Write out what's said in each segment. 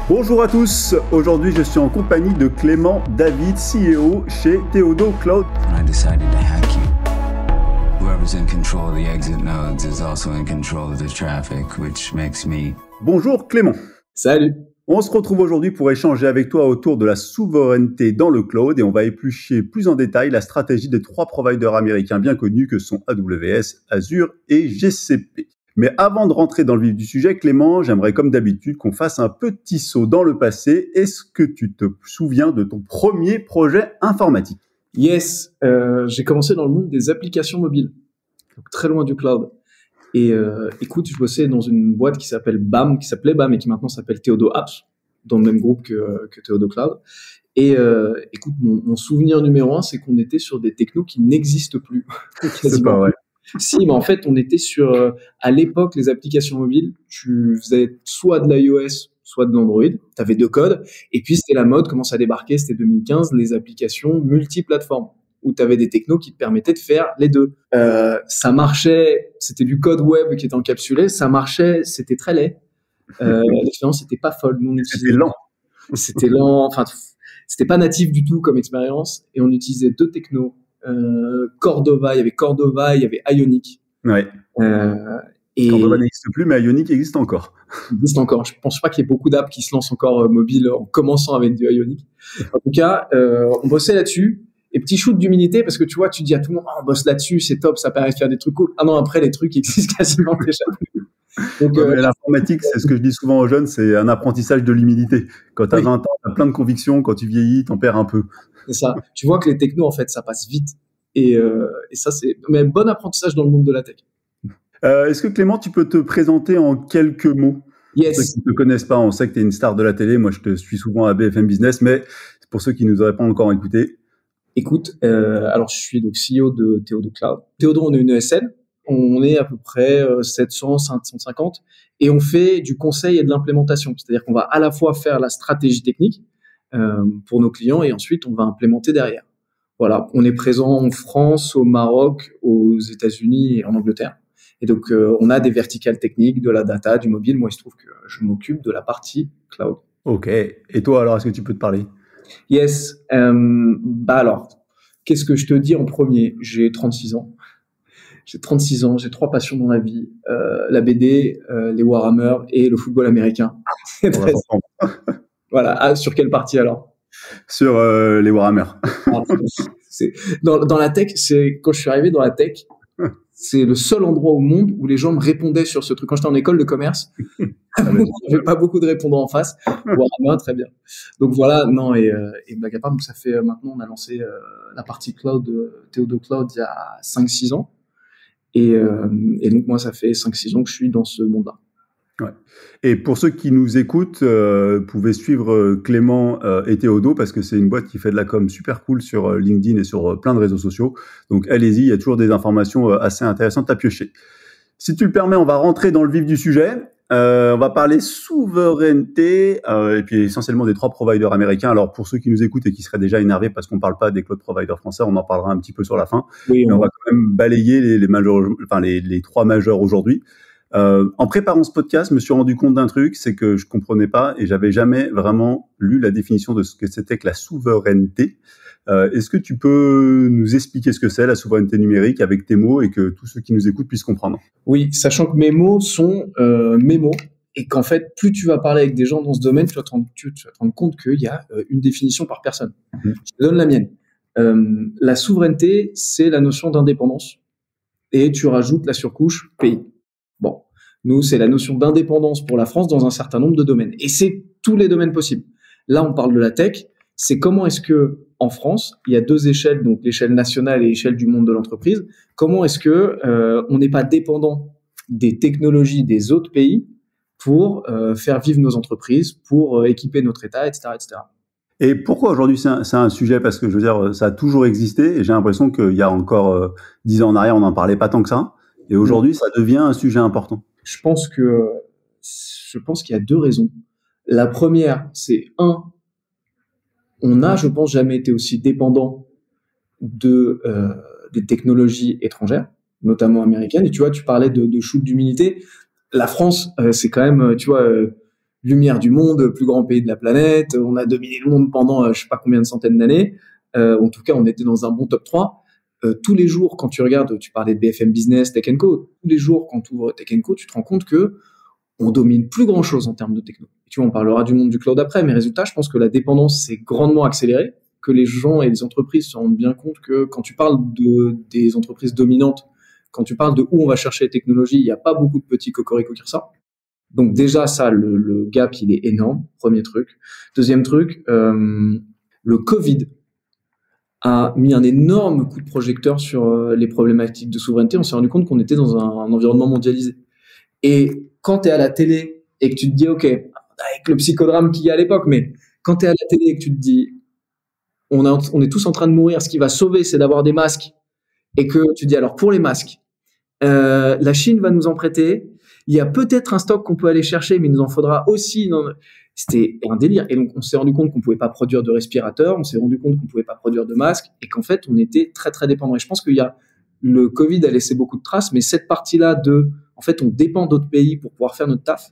Bonjour à tous, aujourd'hui je suis en compagnie de Clément David, CEO chez Theodo Cloud. I decided to hack you. Whoever's in control of the exit nodes is also in control of the traffic, which makes me... Bonjour Clément. Salut. On se retrouve aujourd'hui pour échanger avec toi autour de la souveraineté dans le cloud et on va éplucher plus en détail la stratégie des 3 providers américains bien connus que sont AWS, Azure et GCP. Mais avant de rentrer dans le vif du sujet, Clément, j'aimerais comme d'habitude qu'on fasse un petit saut dans le passé. Est-ce que tu te souviens de ton premier projet informatique ? Yes, j'ai commencé dans le monde des applications mobiles, donc très loin du cloud. Et écoute, je bossais dans une boîte qui s'appelait BAM et qui maintenant s'appelle Theodo Apps, dans le même groupe que Theodo Cloud. Et écoute, mon souvenir numéro 1, c'est qu'on était sur des technos qui n'existent plus. C'est pas vrai. Si, mais en fait, on était sur, à l'époque, les applications mobiles, tu faisais soit de l'iOS, soit de l'Android, tu avais 2 codes, et puis c'était la mode, commence à débarquer, c'était 2015, les applications multiplateformes, où tu avais des technos qui te permettaient de faire les deux. Ça marchait, c'était du code web qui était encapsulé, ça marchait, c'était très laid. L'expérience n'était pas folle. C'était lent. C'était lent, enfin, c'était pas natif du tout comme expérience, et on utilisait 2 technos. Cordova, il y avait Ionic. Ouais. Et Cordova n'existe plus, mais Ionic existe encore. Il existe encore. Je pense pas qu'il y ait beaucoup d'apps qui se lancent encore mobile en commençant avec du Ionic. En tout cas, on bossait là-dessus. Et petit shoot d'humilité, parce que tu vois, tu dis à tout le monde, on bosse là-dessus, c'est top, ça permet de faire des trucs cool. Ah non, après, les trucs existent quasiment déjà plus. Donc, l'informatique, c'est ce que je dis souvent aux jeunes, c'est un apprentissage de l'humilité. Quand tu as 20 ans, tu as plein de convictions, quand tu vieillis, tu en perds un peu. C'est ça. Tu vois que les technos, en fait, ça passe vite. Et ça, c'est mais bon apprentissage dans le monde de la tech. Est-ce que Clément, tu peux te présenter en quelques mots ? Yes. Pour ceux qui ne te connaissent pas, on sait que tu es une star de la télé. Moi, je te suis souvent à BFM Business, mais pour ceux qui ne nous auraient pas encore écouté. Écoute, alors je suis donc CEO de Theodo Cloud. Theodo, on est une ESN. On est à peu près 700, 550. Et on fait du conseil et de l'implémentation. C'est-à-dire qu'on va à la fois faire la stratégie technique pour nos clients et ensuite on va implémenter derrière. Voilà, on est présent en France, au Maroc, aux États-Unis et en Angleterre. Et donc, on a des verticales techniques, de la data, du mobile. Moi, il se trouve que je m'occupe de la partie cloud. Ok. Et toi, alors, est-ce que tu peux te parler ? Yes. Alors, qu'est-ce que je te dis en premier ? J'ai 36 ans. J'ai 3 passions dans la vie. La BD, les Warhammer et le football américain. Voilà. Ah, sur quelle partie alors ? Sur les Warhammer. Dans la tech, c'est quand je suis arrivé dans la tech, c'est le seul endroit au monde où les gens me répondaient sur ce truc. Quand j'étais en école de commerce, il n'y avait pas beaucoup de répondants en face. Warhammer, très bien. Donc voilà, non, et blague à part, donc ça fait maintenant, on a lancé la partie cloud de Theodo Cloud il y a 5-6 ans. Et donc moi, ça fait 5-6 ans que je suis dans ce monde-là. Ouais. Et pour ceux qui nous écoutent, vous pouvez suivre Clément et Theodo parce que c'est une boîte qui fait de la com super cool sur LinkedIn et sur plein de réseaux sociaux. Donc allez-y, il y a toujours des informations assez intéressantes à piocher. Si tu le permets, on va rentrer dans le vif du sujet. On va parler souveraineté et puis essentiellement des 3 providers américains. Alors pour ceux qui nous écoutent et qui seraient déjà énervés parce qu'on ne parle pas des cloud providers français, on en parlera un petit peu sur la fin. Oui, mais on va quand même balayer les 3 majeurs aujourd'hui. En préparant ce podcast, je me suis rendu compte d'un truc, c'est que je comprenais pas et j'avais jamais vraiment lu la définition de ce que c'était que la souveraineté. Est-ce que tu peux nous expliquer ce que c'est la souveraineté numérique avec tes mots et que tous ceux qui nous écoutent puissent comprendre ? Oui, sachant que mes mots sont mes mots et qu'en fait, plus tu vas parler avec des gens dans ce domaine, tu vas te rendre compte qu'il y a une définition par personne. Je te donne la mienne. La souveraineté, c'est la notion d'indépendance et tu rajoutes la surcouche pays. Bon, nous, c'est la notion d'indépendance pour la France dans un certain nombre de domaines. Et c'est tous les domaines possibles. Là, on parle de la tech. C'est comment est-ce que, en France, il y a 2 échelles, donc l'échelle nationale et l'échelle du monde de l'entreprise. Comment est-ce que on n'est pas dépendant des technologies des autres pays pour faire vivre nos entreprises, pour équiper notre État, etc., etc. Et pourquoi aujourd'hui c'est un sujet ? Parce que je veux dire, ça a toujours existé et j'ai l'impression qu'il y a encore 10 ans en arrière, on n'en parlait pas tant que ça. Et aujourd'hui, ça devient un sujet important. Je pense qu'il y a 2 raisons. La première, c'est on n'a, je pense, jamais été aussi dépendant des technologies étrangères, notamment américaines. Et tu vois, tu parlais de shoot d'humilité. La France, c'est quand même, tu vois, lumière du monde, plus grand pays de la planète, on a dominé le monde pendant je sais pas combien de centaines d'années. En tout cas, on était dans un bon top 3. Tous les jours, quand tu regardes, tu parlais de BFM Business, Tech & Co, tous les jours, quand tu ouvres Tech & Co, tu te rends compte que on domine plus grand chose en termes de techno. Tu vois, on parlera du monde du cloud après, mais résultat, je pense que la dépendance s'est grandement accélérée, que les gens et les entreprises se rendent bien compte que quand tu parles des entreprises dominantes, quand tu parles de où on va chercher les technologies, il n'y a pas beaucoup de petits cocoricots qui ressortent. Donc déjà, ça, le gap, il est énorme, premier truc. Deuxième truc, le Covid a mis un énorme coup de projecteur sur les problématiques de souveraineté. On s'est rendu compte qu'on était dans un environnement mondialisé. Et quand tu es à la télé et que tu te dis, OK, avec le psychodrame qu'il y a à l'époque, mais quand tu es à la télé et que tu te dis, on est tous en train de mourir, ce qui va sauver, c'est d'avoir des masques, et que tu dis, alors pour les masques, la Chine va nous en prêter, il y a peut-être un stock qu'on peut aller chercher, mais il nous en faudra aussi. C'était un délire. Et donc, on s'est rendu compte qu'on pouvait pas produire de respirateurs, on s'est rendu compte qu'on pouvait pas produire de masques, et qu'en fait, on était très, très dépendants. Et je pense le Covid a laissé beaucoup de traces, mais cette partie-là en fait, on dépend d'autres pays pour pouvoir faire notre taf,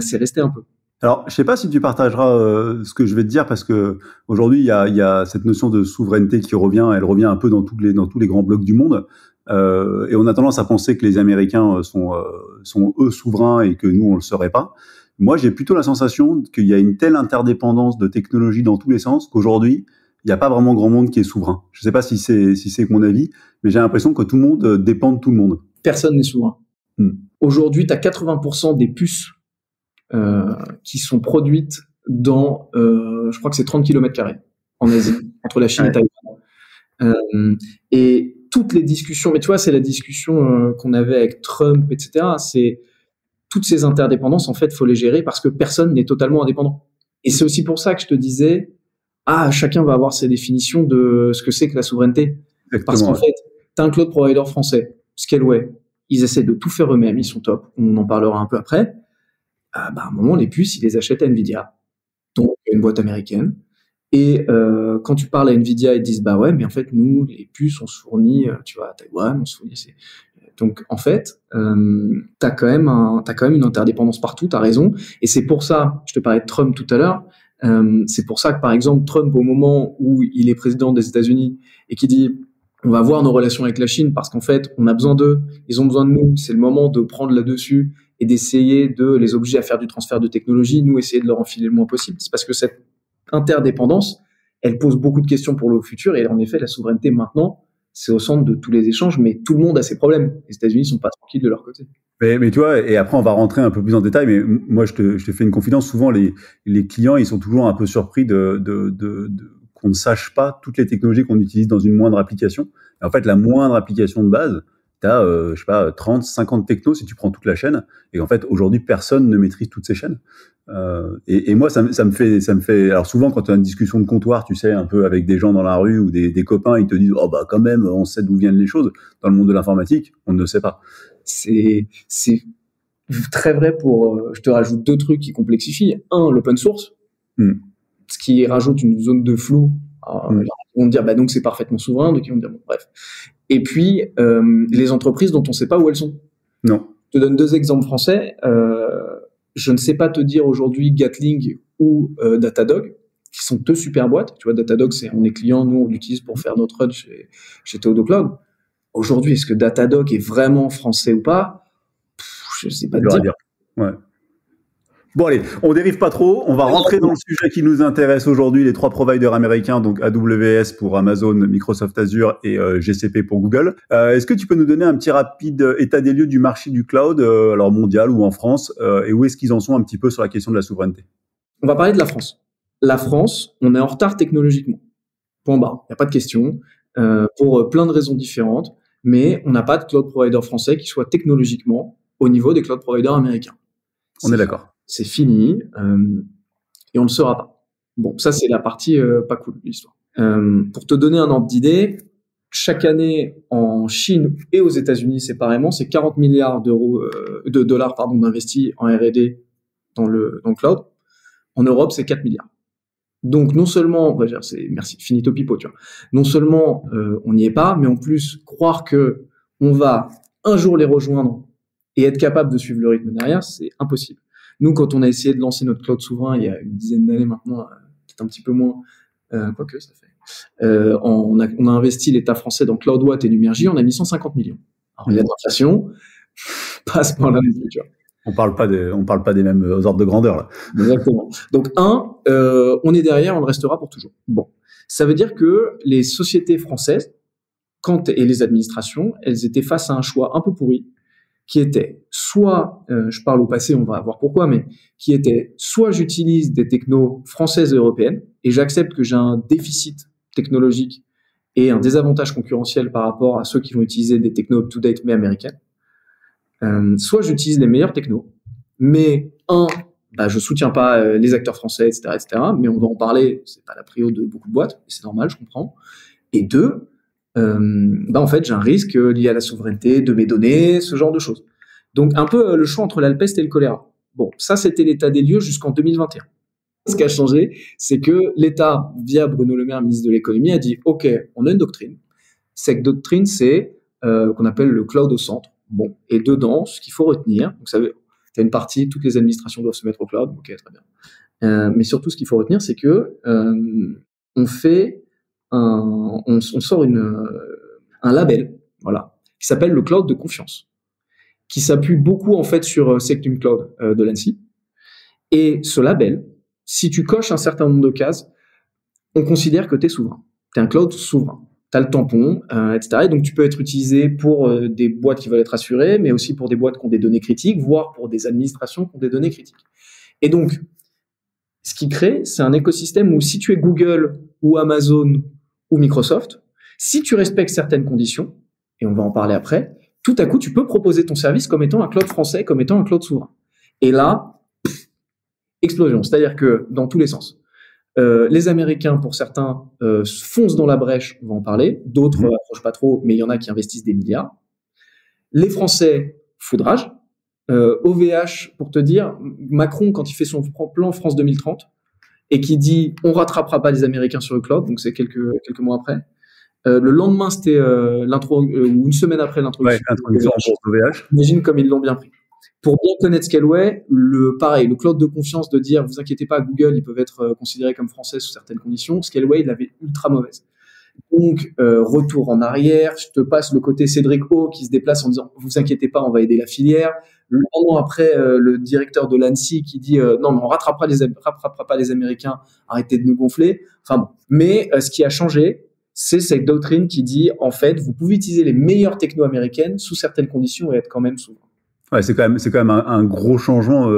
c'est resté un peu. Alors, je sais pas si tu partageras ce que je vais te dire, parce que aujourd'hui, il y a cette notion de souveraineté qui revient, elle revient un peu dans tous les grands blocs du monde. Et on a tendance à penser que les Américains sont eux souverains et que nous, on le serait pas. Moi, j'ai plutôt la sensation qu'il y a une telle interdépendance de technologies dans tous les sens qu'aujourd'hui, il n'y a pas vraiment grand monde qui est souverain. Je sais pas si c'est mon avis, mais j'ai l'impression que tout le monde dépend de tout le monde. Personne n'est souverain. Aujourd'hui, tu as 80% des puces qui sont produites dans, je crois que c'est 30 km² en Asie, entre la Chine et Taïwan. Et toutes les discussions, mais tu vois, c'est la discussion qu'on avait avec Trump, etc. C'est toutes ces interdépendances, en fait, faut les gérer parce que personne n'est totalement indépendant. Et c'est aussi pour ça que je te disais, chacun va avoir ses définitions de ce que c'est que la souveraineté. Exactement. Parce qu'en fait, t'as un cloud provider français, Scaleway, ils essaient de tout faire eux-mêmes, ils sont top, on en parlera un peu après. À un moment, les puces, ils les achètent à Nvidia, donc une boîte américaine. Et quand tu parles à Nvidia, ils te disent, ouais, mais en fait, nous, les puces, on se fournit, tu vois, à Taïwan, on se fournit. Donc, en fait, t'as quand même une interdépendance partout, t'as raison. Et c'est pour ça, je te parlais de Trump tout à l'heure, c'est pour ça que, par exemple, Trump, au moment où il est président des États-Unis et qui dit, on va voir nos relations avec la Chine parce qu'en fait, on a besoin d'eux, ils ont besoin de nous, c'est le moment de prendre là-dessus et d'essayer de les obliger à faire du transfert de technologie, nous, essayer de leur enfiler le moins possible. C'est parce que cette interdépendance, elle pose beaucoup de questions pour le futur et en effet, la souveraineté maintenant, c'est au centre de tous les échanges, mais tout le monde a ses problèmes. Les États-Unis sont pas tranquilles de leur côté. Mais tu vois, et après on va rentrer un peu plus en détail, mais moi je te fais une confidence, souvent les clients, ils sont toujours un peu surpris qu'on ne sache pas toutes les technologies qu'on utilise dans une moindre application. Et en fait, la moindre application de base, t'as, je sais pas, 30, 50 technos si tu prends toute la chaîne. Et en fait, aujourd'hui, personne ne maîtrise toutes ces chaînes. Et moi, ça me fait, alors souvent, quand tu as une discussion de comptoir, tu sais, un peu avec des gens dans la rue ou des copains, ils te disent, quand même, on sait d'où viennent les choses. Dans le monde de l'informatique, on ne sait pas. C'est très vrai je te rajoute 2 trucs qui complexifient. Un, l'open source. Ce qui rajoute une zone de flou. Ils vont dire, donc c'est parfaitement souverain, donc ils vont dire, bref. Et puis, les entreprises dont on ne sait pas où elles sont. Non. Je te donne 2 exemples français. Je ne sais pas te dire aujourd'hui Gatling ou Datadog, qui sont 2 super boîtes. Tu vois, Datadog, on est client, nous, on l'utilise pour faire notre run chez Theodo Cloud. Aujourd'hui, est-ce que Datadog est vraiment français ou pas? Je ne sais pas te dire. Ouais. Bon allez, on dérive pas trop, on va rentrer dans le sujet qui nous intéresse aujourd'hui, les 3 providers américains, donc AWS pour Amazon, Microsoft Azure et GCP pour Google. Est-ce que tu peux nous donner un petit rapide état des lieux du marché du cloud, alors mondial ou en France, et où est-ce qu'ils en sont un petit peu sur la question de la souveraineté? On va parler de la France. La France, on est en retard technologiquement. Point barre, il n'y a pas de question, pour plein de raisons différentes, mais on n'a pas de cloud provider français qui soit technologiquement au niveau des cloud providers américains. On est d'accord. C'est fini, et on ne le sera pas. Bon, ça, c'est la partie pas cool de l'histoire. Pour te donner un ordre d'idée, chaque année, en Chine et aux États-Unis séparément, c'est 40 milliards de dollars d'investis en R&D dans le cloud. En Europe, c'est 4 milliards. Donc, non seulement, on va dire, merci, finito pipo, tu vois. Non seulement, on n'y est pas, mais en plus, croire que on va un jour les rejoindre et être capable de suivre le rythme derrière, c'est impossible. Nous, quand on a essayé de lancer notre cloud souverain il y a une dizaine d'années maintenant, peut-être un petit peu moins, quoique ça fait, on a investi l'État français dans CloudWatt et Numergy, on a mis 150 millions. Alors, il y a de l'inflation, pas à ce point-là non plus, tu vois. On parle pas des mêmes ordres de grandeur, là. Exactement. Donc, on est derrière, on le restera pour toujours. Bon. Ça veut dire que les sociétés françaises, et les administrations, elles étaient face à un choix un peu pourri, qui était soit, je parle au passé, on va voir pourquoi, mais qui était soit j'utilise des technos françaises et européennes, et j'accepte que j'ai un déficit technologique et un désavantage concurrentiel par rapport à ceux qui vont utiliser des technos up-to-date mais américaines, soit j'utilise les meilleurs technos, mais je soutiens pas les acteurs français, etc., mais on va en parler, c'est pas la prio de beaucoup de boîtes, c'est normal, je comprends. Et deux, en fait, j'ai un risque lié à la souveraineté de mes données, ce genre de choses. Donc, un peu le choix entre l'alpeste et le choléra. Bon, ça, c'était l'état des lieux jusqu'en 2021. Ce qui a changé, c'est que l'État, via Bruno Le Maire, ministre de l'économie, a dit, OK, on a une doctrine. Cette doctrine, c'est qu'on appelle le cloud au centre. Bon, et dedans, ce qu'il faut retenir, donc ça veut, t'as une partie, toutes les administrations doivent se mettre au cloud, ok, très bien. Mais surtout, ce qu'il faut retenir, c'est que on sort un label, voilà, qui s'appelle le cloud de confiance, qui s'appuie beaucoup en fait sur Sectum Cloud de l'ANSSI. Et ce label, si tu coches un certain nombre de cases, on considère que tu es souverain. Tu es un cloud souverain. Tu as le tampon, etc. Et donc, tu peux être utilisé pour des boîtes qui veulent être assurées, mais aussi pour des boîtes qui ont des données critiques, voire pour des administrations qui ont des données critiques. Et donc, ce qui crée, c'est un écosystème où si tu es Google ou Amazon ou Microsoft, si tu respectes certaines conditions, et on va en parler après, tout à coup, tu peux proposer ton service comme étant un cloud français, comme étant un cloud souverain. Et là, explosion. C'est-à-dire que dans tous les sens. Les Américains, pour certains, foncent dans la brèche, on va en parler. D'autres approchent pas trop, mais il y en a qui investissent des milliards. Les Français, foudrage. OVH, pour te dire, Macron, quand il fait son plan France 2030, et qui dit on rattrapera pas les Américains sur le cloud, donc c'est quelques mois après. Le lendemain, c'était l'intro, ou une semaine après l'introduction. Ouais, l'introduction d'OVH. Imagine comme ils l'ont bien pris. Pour bien connaître Scaleway, le cloud de confiance de dire, vous inquiétez pas, Google, ils peuvent être considérés comme français sous certaines conditions. Scaleway, il l'avait ultra mauvaise. Donc, retour en arrière, je te passe le côté Cédric O qui se déplace en disant, vous inquiétez pas, on va aider la filière. Un an après, le directeur de l'ANSSI qui dit, non, mais on rattrapera pas les Américains, arrêtez de nous gonfler. Enfin bon. Mais ce qui a changé, c'est cette doctrine qui dit, en fait, vous pouvez utiliser les meilleures techno américaines sous certaines conditions et être quand même souverain. Ouais, c'est quand même un gros changement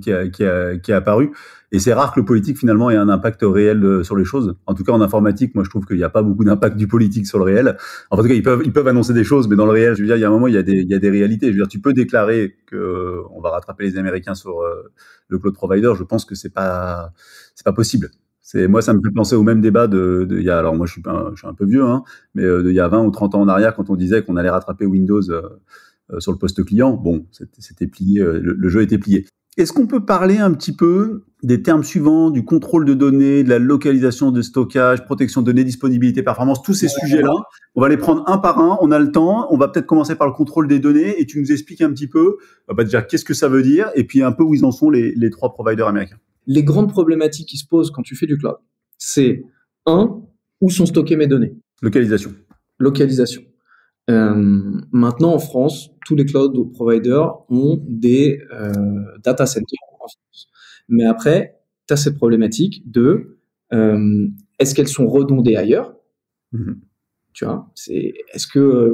qui est apparu, et c'est rare que le politique finalement ait un impact réel sur les choses. En tout cas en informatique, moi je trouve qu'il n'y a pas beaucoup d'impact du politique sur le réel. En tout cas, ils peuvent annoncer des choses, mais dans le réel, je veux dire, il y a un moment, il y a des réalités. Je veux dire, tu peux déclarer que on va rattraper les Américains sur le cloud provider. Je pense que c'est pas possible. Moi, ça me fait penser au même débat il y a, alors moi je suis un peu vieux, hein, mais il y a 20 ou 30 ans en arrière, quand on disait qu'on allait rattraper Windows sur le poste client. Bon, c'était plié, le jeu était plié. Est-ce qu'on peut parler un petit peu des termes suivants, du contrôle de données, de la localisation de stockage, protection de données, disponibilité, performance, tous ces sujets-là? On va les prendre un par un, on a le temps, on va peut-être commencer par le contrôle des données, et tu nous expliques un petit peu, déjà qu'est-ce que ça veut dire, et puis un peu où ils en sont les 3 providers américains. Les grandes problématiques qui se posent quand tu fais du cloud, c'est où sont stockées mes données? Localisation. Maintenant, en France, tous les cloud providers ont des data centers en France. Mais après, tu as cette problématique de est-ce qu'elles sont redondées ailleurs? Tu vois, est-ce que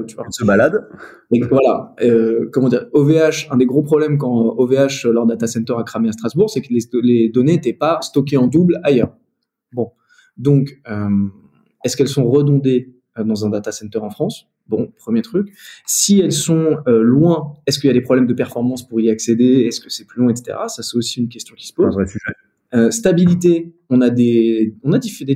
tu vois, on se balade. Et voilà, comment dire, OVH, un des gros problèmes quand OVH, leur data center a cramé à Strasbourg, c'est que les données n'étaient pas stockées en double ailleurs. Bon, donc est-ce qu'elles sont redondées dans un data center en France? Bon, premier truc. Si elles sont loin, est-ce qu'il y a des problèmes de performance pour y accéder? Est-ce que c'est plus long, etc. Ça, c'est aussi une question qui se pose. Un vrai sujet. Stabilité, on a des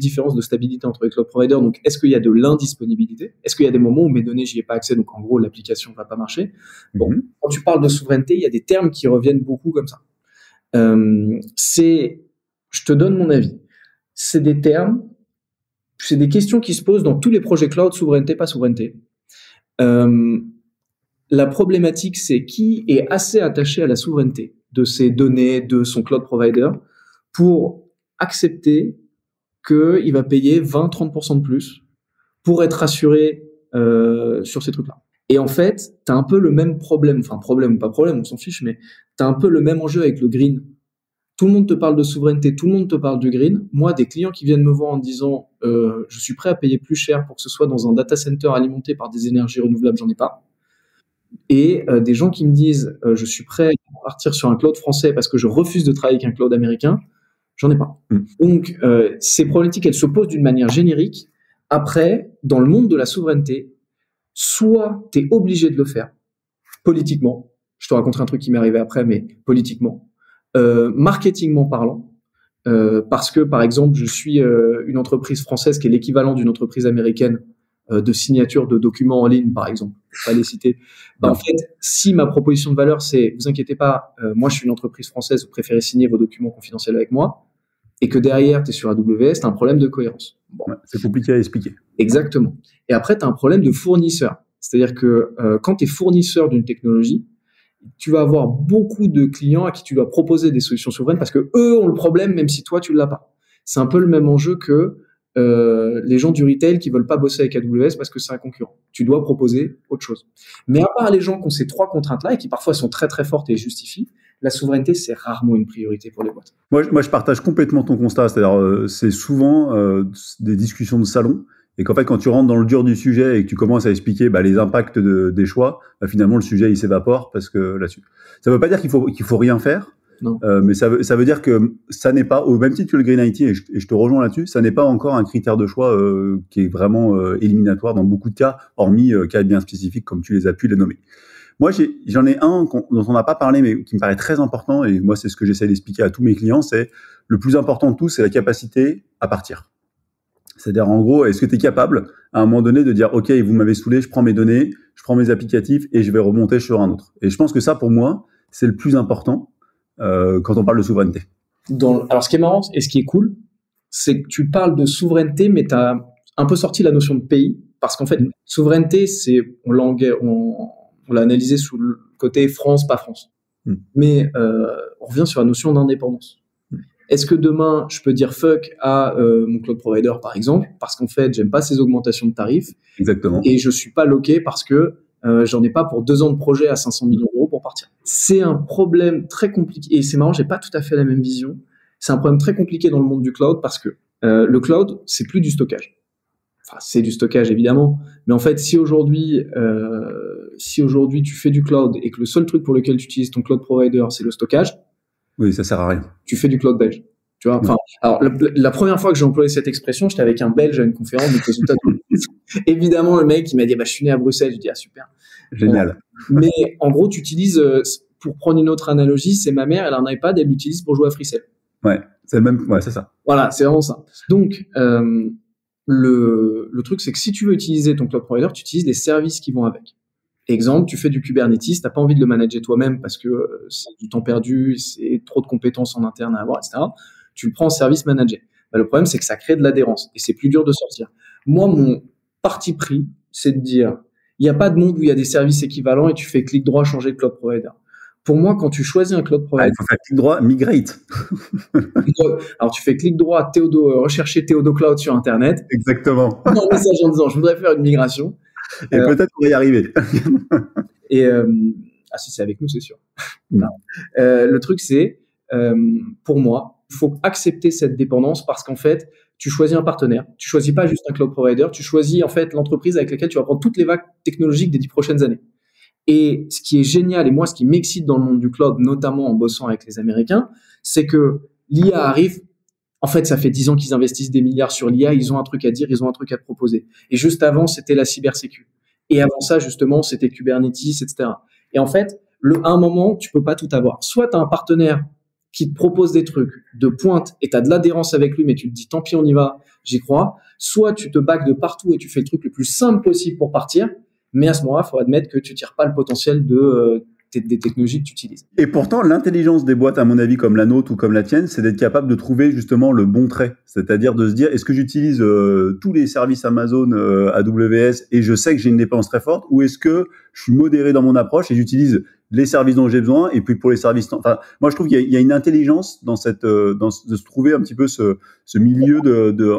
différences de stabilité entre les cloud providers. Donc, est-ce qu'il y a de l'indisponibilité? Est-ce qu'il y a des moments où mes données, j'y ai pas accès, donc en gros, l'application va pas marcher? Bon, quand tu parles de souveraineté, il y a des termes qui reviennent beaucoup comme ça. Je te donne mon avis. C'est des termes, c'est des questions qui se posent dans tous les projets cloud, souveraineté, pas souveraineté. La problématique, c'est qui est assez attaché à la souveraineté de ses données de son cloud provider pour accepter qu'il va payer 20-30% de plus pour être assuré sur ces trucs-là. Et en fait, tu as un peu le même problème, enfin problème ou pas problème, on s'en fiche, mais tu as un peu le même enjeu avec le green. Tout le monde te parle de souveraineté, tout le monde te parle du green. Moi, des clients qui viennent me voir en disant je suis prêt à payer plus cher pour que ce soit dans un data center alimenté par des énergies renouvelables, j'en ai pas. Et des gens qui me disent je suis prêt à partir sur un cloud français parce que je refuse de travailler avec un cloud américain, j'en ai pas. Donc, ces problématiques, elles se posent d'une manière générique. Après, dans le monde de la souveraineté, soit tu es obligé de le faire politiquement. Je te raconterai un truc qui m'est arrivé après, mais politiquement. Marketingment parlant. Parce que, par exemple, je suis une entreprise française qui est l'équivalent d'une entreprise américaine de signature de documents en ligne, par exemple. Je vais pas les citer. En fait, si ma proposition de valeur, c'est, vous inquiétez pas, moi, je suis une entreprise française, vous préférez signer vos documents confidentiels avec moi, et que derrière, tu es sur AWS, tu as un problème de cohérence. Bon. Ouais, c'est compliqué à expliquer. Exactement. Et après, tu as un problème de fournisseur. C'est-à-dire que quand tu es fournisseur d'une technologie, tu vas avoir beaucoup de clients à qui tu dois proposer des solutions souveraines parce que eux ont le problème, même si toi, tu ne l'as pas. C'est un peu le même enjeu que les gens du retail qui veulent pas bosser avec AWS parce que c'est un concurrent. Tu dois proposer autre chose. Mais à part les gens qui ont ces trois contraintes-là et qui parfois sont très très fortes et justifient, la souveraineté, c'est rarement une priorité pour les boîtes. Moi, je partage complètement ton constat. C'est-à-dire, c'est souvent des discussions de salon. Et qu'en fait, quand tu rentres dans le dur du sujet et que tu commences à expliquer les impacts des choix, finalement, le sujet, il s'évapore parce que là-dessus. Ça veut pas dire qu'il faut rien faire. Non. Mais ça veut dire que ça n'est pas, au même titre que le Green IT, et je te rejoins là-dessus, ça n'est pas encore un critère de choix qui est vraiment éliminatoire dans beaucoup de cas, hormis cas bien spécifiques comme tu les as pu les nommer. Moi, j'en ai un dont on n'a pas parlé, mais qui me paraît très important, et moi, c'est ce que j'essaie d'expliquer à tous mes clients, c'est le plus important de tout, c'est la capacité à partir. C'est-à-dire, en gros, est-ce que tu es capable, à un moment donné, de dire, OK, vous m'avez saoulé, je prends mes données, je prends mes applicatifs, et je vais remonter sur un autre. Et je pense que ça, pour moi, c'est le plus important quand on parle de souveraineté. Alors, ce qui est marrant et ce qui est cool, c'est que tu parles de souveraineté, mais tu as un peu sorti la notion de pays, parce qu'en fait, souveraineté, on l'a analysé sous le côté France, pas France. Mais on revient sur la notion d'indépendance. Est-ce que demain, je peux dire fuck à mon cloud provider, par exemple, parce qu'en fait, j'aime pas ces augmentations de tarifs. Exactement. Et je suis pas loqué parce que j'en ai pas pour 2 ans de projet à 500 millions d'euros pour partir. C'est un problème très compliqué. Et c'est marrant, j'ai pas tout à fait la même vision. C'est un problème très compliqué dans le monde du cloud parce que le cloud, c'est plus du stockage. Enfin, c'est du stockage, évidemment. Mais en fait, si aujourd'hui, tu fais du cloud et que le seul truc pour lequel tu utilises ton cloud provider, c'est le stockage, oui, ça sert à rien. Tu fais du cloud belge. Tu vois, enfin, alors, la première fois que j'ai employé cette expression, j'étais avec un Belge à une conférence de résultats. Évidemment, le mec, il m'a dit, je suis né à Bruxelles. Je dis, super. Génial. Mais en gros, tu utilises, pour prendre une autre analogie, c'est ma mère, elle a un iPad, elle l'utilise pour jouer à FreeCell. Ouais, c'est le même, ouais, c'est ça. Voilà, c'est vraiment ça. Donc, le truc, c'est que si tu veux utiliser ton cloud provider, tu utilises les services qui vont avec. Exemple, tu fais du Kubernetes, t'as pas envie de le manager toi-même parce que c'est du temps perdu, c'est trop de compétences en interne à avoir, etc. Tu le prends en service manager. Le problème, c'est que ça crée de l'adhérence et c'est plus dur de sortir. Moi, mon parti pris, c'est de dire, il n'y a pas de monde où il y a des services équivalents et tu fais clic droit, changer de cloud provider. Pour moi, quand tu choisis un cloud provider... il faut faire clic droit, migrate. Alors, tu fais clic droit, rechercher Theodo Cloud sur Internet. Exactement. Un message en disant, je voudrais faire une migration. Et peut-être on va y arriver. Si c'est avec nous, c'est sûr. Le truc, c'est, pour moi, il faut accepter cette dépendance parce qu'en fait, tu choisis un partenaire. Tu choisis pas juste un cloud provider. Tu choisis, en fait, l'entreprise avec laquelle tu vas prendre toutes les vagues technologiques des 10 prochaines années. Et ce qui est génial, et moi, ce qui m'excite dans le monde du cloud, notamment en bossant avec les Américains, c'est que l'IA arrive. En fait, ça fait 10 ans qu'ils investissent des milliards sur l'IA, ils ont un truc à dire, ils ont un truc à te proposer. Et juste avant, c'était la cybersécu. Et avant ça, justement, c'était Kubernetes, etc. Et en fait, à un moment, tu peux pas tout avoir. Soit tu as un partenaire qui te propose des trucs de pointe et tu as de l'adhérence avec lui, mais tu te dis, tant pis, on y va, j'y crois. Soit tu te bacs de partout et tu fais le truc le plus simple possible pour partir. Mais à ce moment-là, il faut admettre que tu tires pas le potentiel des technologies que tu utilises. Et pourtant, l'intelligence des boîtes, à mon avis, comme la nôtre ou comme la tienne, c'est d'être capable de trouver justement le bon trait. C'est-à-dire de se dire, est-ce que j'utilise tous les services Amazon, AWS, et je sais que j'ai une dépendance très forte, ou est-ce que je suis modéré dans mon approche et j'utilise les services dont j'ai besoin, et puis pour les services, enfin, moi je trouve qu'il y a une intelligence dans de se trouver un petit peu ce milieu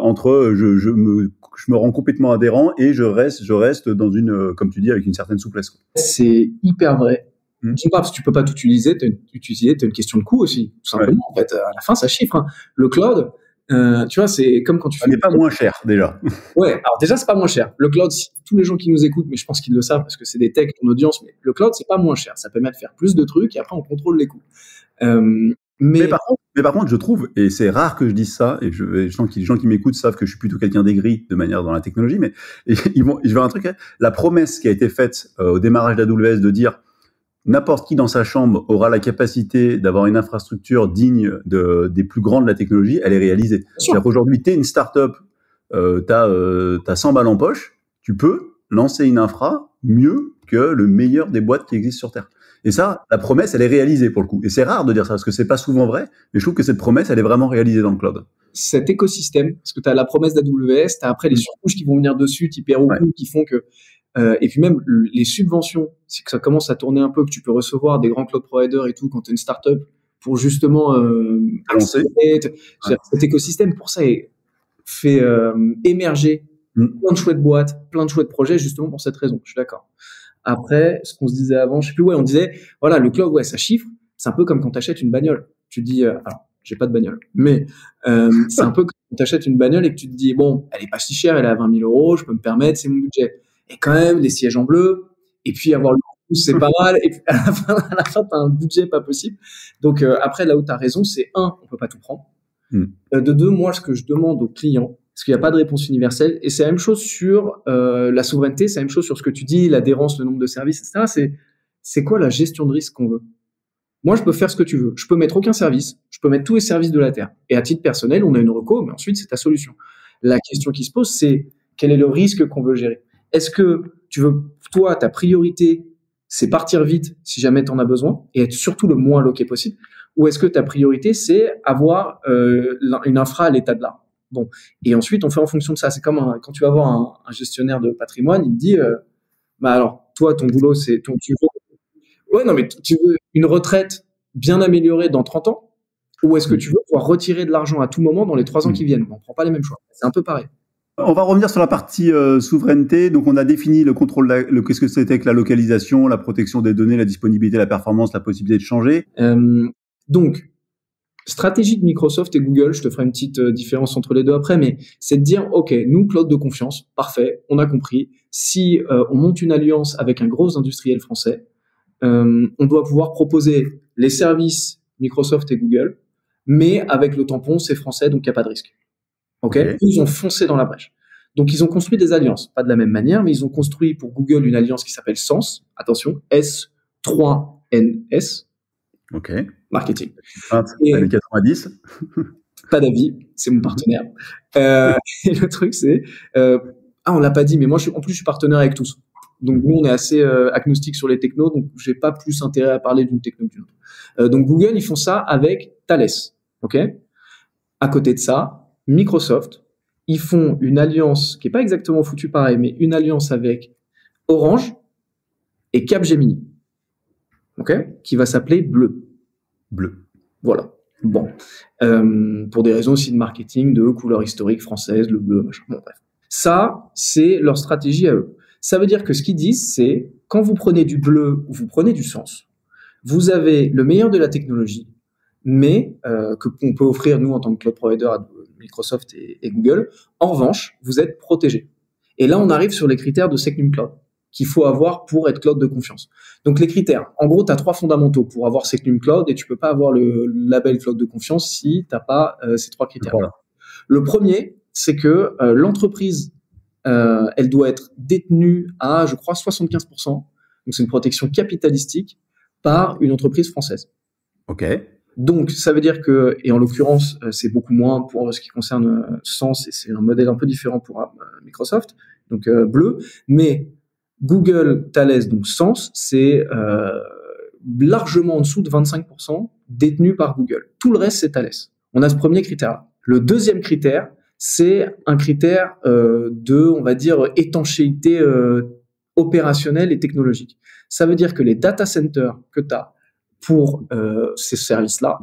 entre je me rends complètement adhérent et je reste dans comme tu dis, avec une certaine souplesse. C'est hyper vrai. D'une part, parce que tu peux pas tout utiliser, t'as une question de coût aussi, tout simplement. En fait, à la fin, ça chiffre, hein. Le cloud, tu vois, c'est comme quand tu fais. Ça n'est pas moins cher, déjà. Ouais, alors déjà, c'est pas moins cher. Le cloud, tous les gens qui nous écoutent, mais je pense qu'ils le savent parce que c'est des techs, ton audience, mais le cloud, c'est pas moins cher. Ça permet de faire plus de trucs et après, on contrôle les coûts. Mais par contre, je trouve, et c'est rare que je dise ça, et je sens que les gens qui m'écoutent savent que je suis plutôt quelqu'un d'aigri de manière dans la technologie, mais je vais un truc, la promesse qui a été faite au démarrage d'AWS de dire n'importe qui dans sa chambre aura la capacité d'avoir une infrastructure digne des plus grands de la technologie, elle est réalisée. C'est-à-dire qu'aujourd'hui, tu es une start-up, t'as 100 balles en poche, tu peux lancer une infra mieux que le meilleur des boîtes qui existent sur Terre. Et ça, la promesse, elle est réalisée pour le coup. Et c'est rare de dire ça, parce que c'est pas souvent vrai, mais je trouve que cette promesse, elle est vraiment réalisée dans le cloud. Cet écosystème, parce que tu as la promesse d'AWS, tu as après les surcouches qui vont venir dessus, type Heroku, qui font que... et puis même les subventions, c'est que ça commence à tourner un peu, que tu peux recevoir des grands cloud providers et tout quand tu es une startup pour justement accélérer cet écosystème. Pour ça, fait émerger plein de chouettes boîtes, plein de chouettes projets, justement pour cette raison. Je suis d'accord. Après, ce qu'on se disait avant, je sais plus, on disait, voilà, le cloud, ça chiffre. C'est un peu comme quand tu achètes une bagnole. Tu te dis, alors, j'ai pas de bagnole, mais c'est un peu comme quand tu achètes une bagnole et que tu te dis, bon, elle est pas si chère, elle est à 20 000 €, je peux me permettre, c'est mon budget. Et quand même, les sièges en bleu, et puis avoir le coup, c'est pas mal, et puis à la fin, t'as un budget pas possible. Donc, après, là où t'as raison, c'est on peut pas tout prendre. De deux, moi, ce que je demande aux clients, parce qu'il n'y a pas de réponse universelle, et c'est la même chose sur la souveraineté, c'est la même chose sur ce que tu dis, l'adhérence, le nombre de services, etc. C'est quoi la gestion de risque qu'on veut? Moi, je peux faire ce que tu veux. Je peux mettre aucun service, je peux mettre tous les services de la Terre. Et à titre personnel, on a une reco, mais ensuite, c'est ta solution. La question qui se pose, c'est quel est le risque qu'on veut gérer? Est-ce que tu veux, toi, ta priorité, c'est partir vite si jamais tu en as besoin et être surtout le moins loqué possible? Ou est-ce que ta priorité, c'est avoir une infra à l'état de l'art? Bon, et ensuite, on fait en fonction de ça. C'est comme quand tu vas voir un gestionnaire de patrimoine, il te dit, bah alors, toi, ton boulot, c'est tu veux... Ouais, non, mais tu veux une retraite bien améliorée dans 30 ans? Ou est-ce que tu veux pouvoir retirer de l'argent à tout moment dans les 3 ans qui viennent? On prend pas les mêmes choix. C'est un peu pareil. On va revenir sur la partie souveraineté. Donc, on a défini le contrôle, qu'est-ce que c'était que la localisation, la protection des données, la disponibilité, la performance, la possibilité de changer. Donc, stratégie de Microsoft et Google, je te ferai une petite différence entre les deux après, mais c'est de dire, OK, nous, cloud de confiance, parfait, on a compris. Si on monte une alliance avec un gros industriel français, on doit pouvoir proposer les services Microsoft et Google, mais avec le tampon, c'est français, donc il n'y a pas de risque. Okay. Ils ont foncé dans la brèche. Donc, ils ont construit des alliances. Pas de la même manière, mais ils ont construit pour Google une alliance qui s'appelle SENS. Attention, S3NS. OK. Marketing. Années 90. Pas d'avis, c'est mon partenaire. Et le truc, c'est... on l'a pas dit, mais moi, en plus, je suis partenaire avec tous. Donc, nous, on est assez agnostique sur les technos, donc j'ai pas plus intérêt à parler d'une techno que d'une autre. Donc, Google, ils font ça avec Thales. OK. À côté de ça, Microsoft, ils font une alliance qui est pas exactement foutue pareil, mais une alliance avec Orange et Capgemini, ok, qui va s'appeler Bleu. Voilà. Bon, pour des raisons aussi de marketing, de couleur historique française, le bleu, machin. Bon, bref. Ça, c'est leur stratégie à eux. Ça veut dire que ce qu'ils disent, c'est quand vous prenez du bleu ou vous prenez du sens, vous avez le meilleur de la technologie, mais qu'on peut offrir nous en tant que cloud provider à Microsoft et Google. En revanche, vous êtes protégé. Et là, on arrive sur les critères de Secnum Cloud qu'il faut avoir pour être cloud de confiance. Donc, les critères. En gros, tu as 3 fondamentaux pour avoir Secnum Cloud et tu peux pas avoir le label cloud de confiance si tu n'as pas ces 3 critères. Voilà. Le premier, c'est que l'entreprise, elle doit être détenue à, je crois, 75%. Donc, c'est une protection capitalistique par une entreprise française. OK. Donc, ça veut dire que, et en l'occurrence, c'est beaucoup moins pour ce qui concerne Sens, et c'est un modèle un peu différent pour Microsoft, donc Bleu, mais Google, Thales, donc Sens, c'est largement en dessous de 25% détenu par Google. Tout le reste, c'est Thales. On a ce premier critère-là. Le deuxième critère, c'est un critère de, on va dire, étanchéité opérationnel et technologique. Ça veut dire que les data centers que tu as pour ces services-là,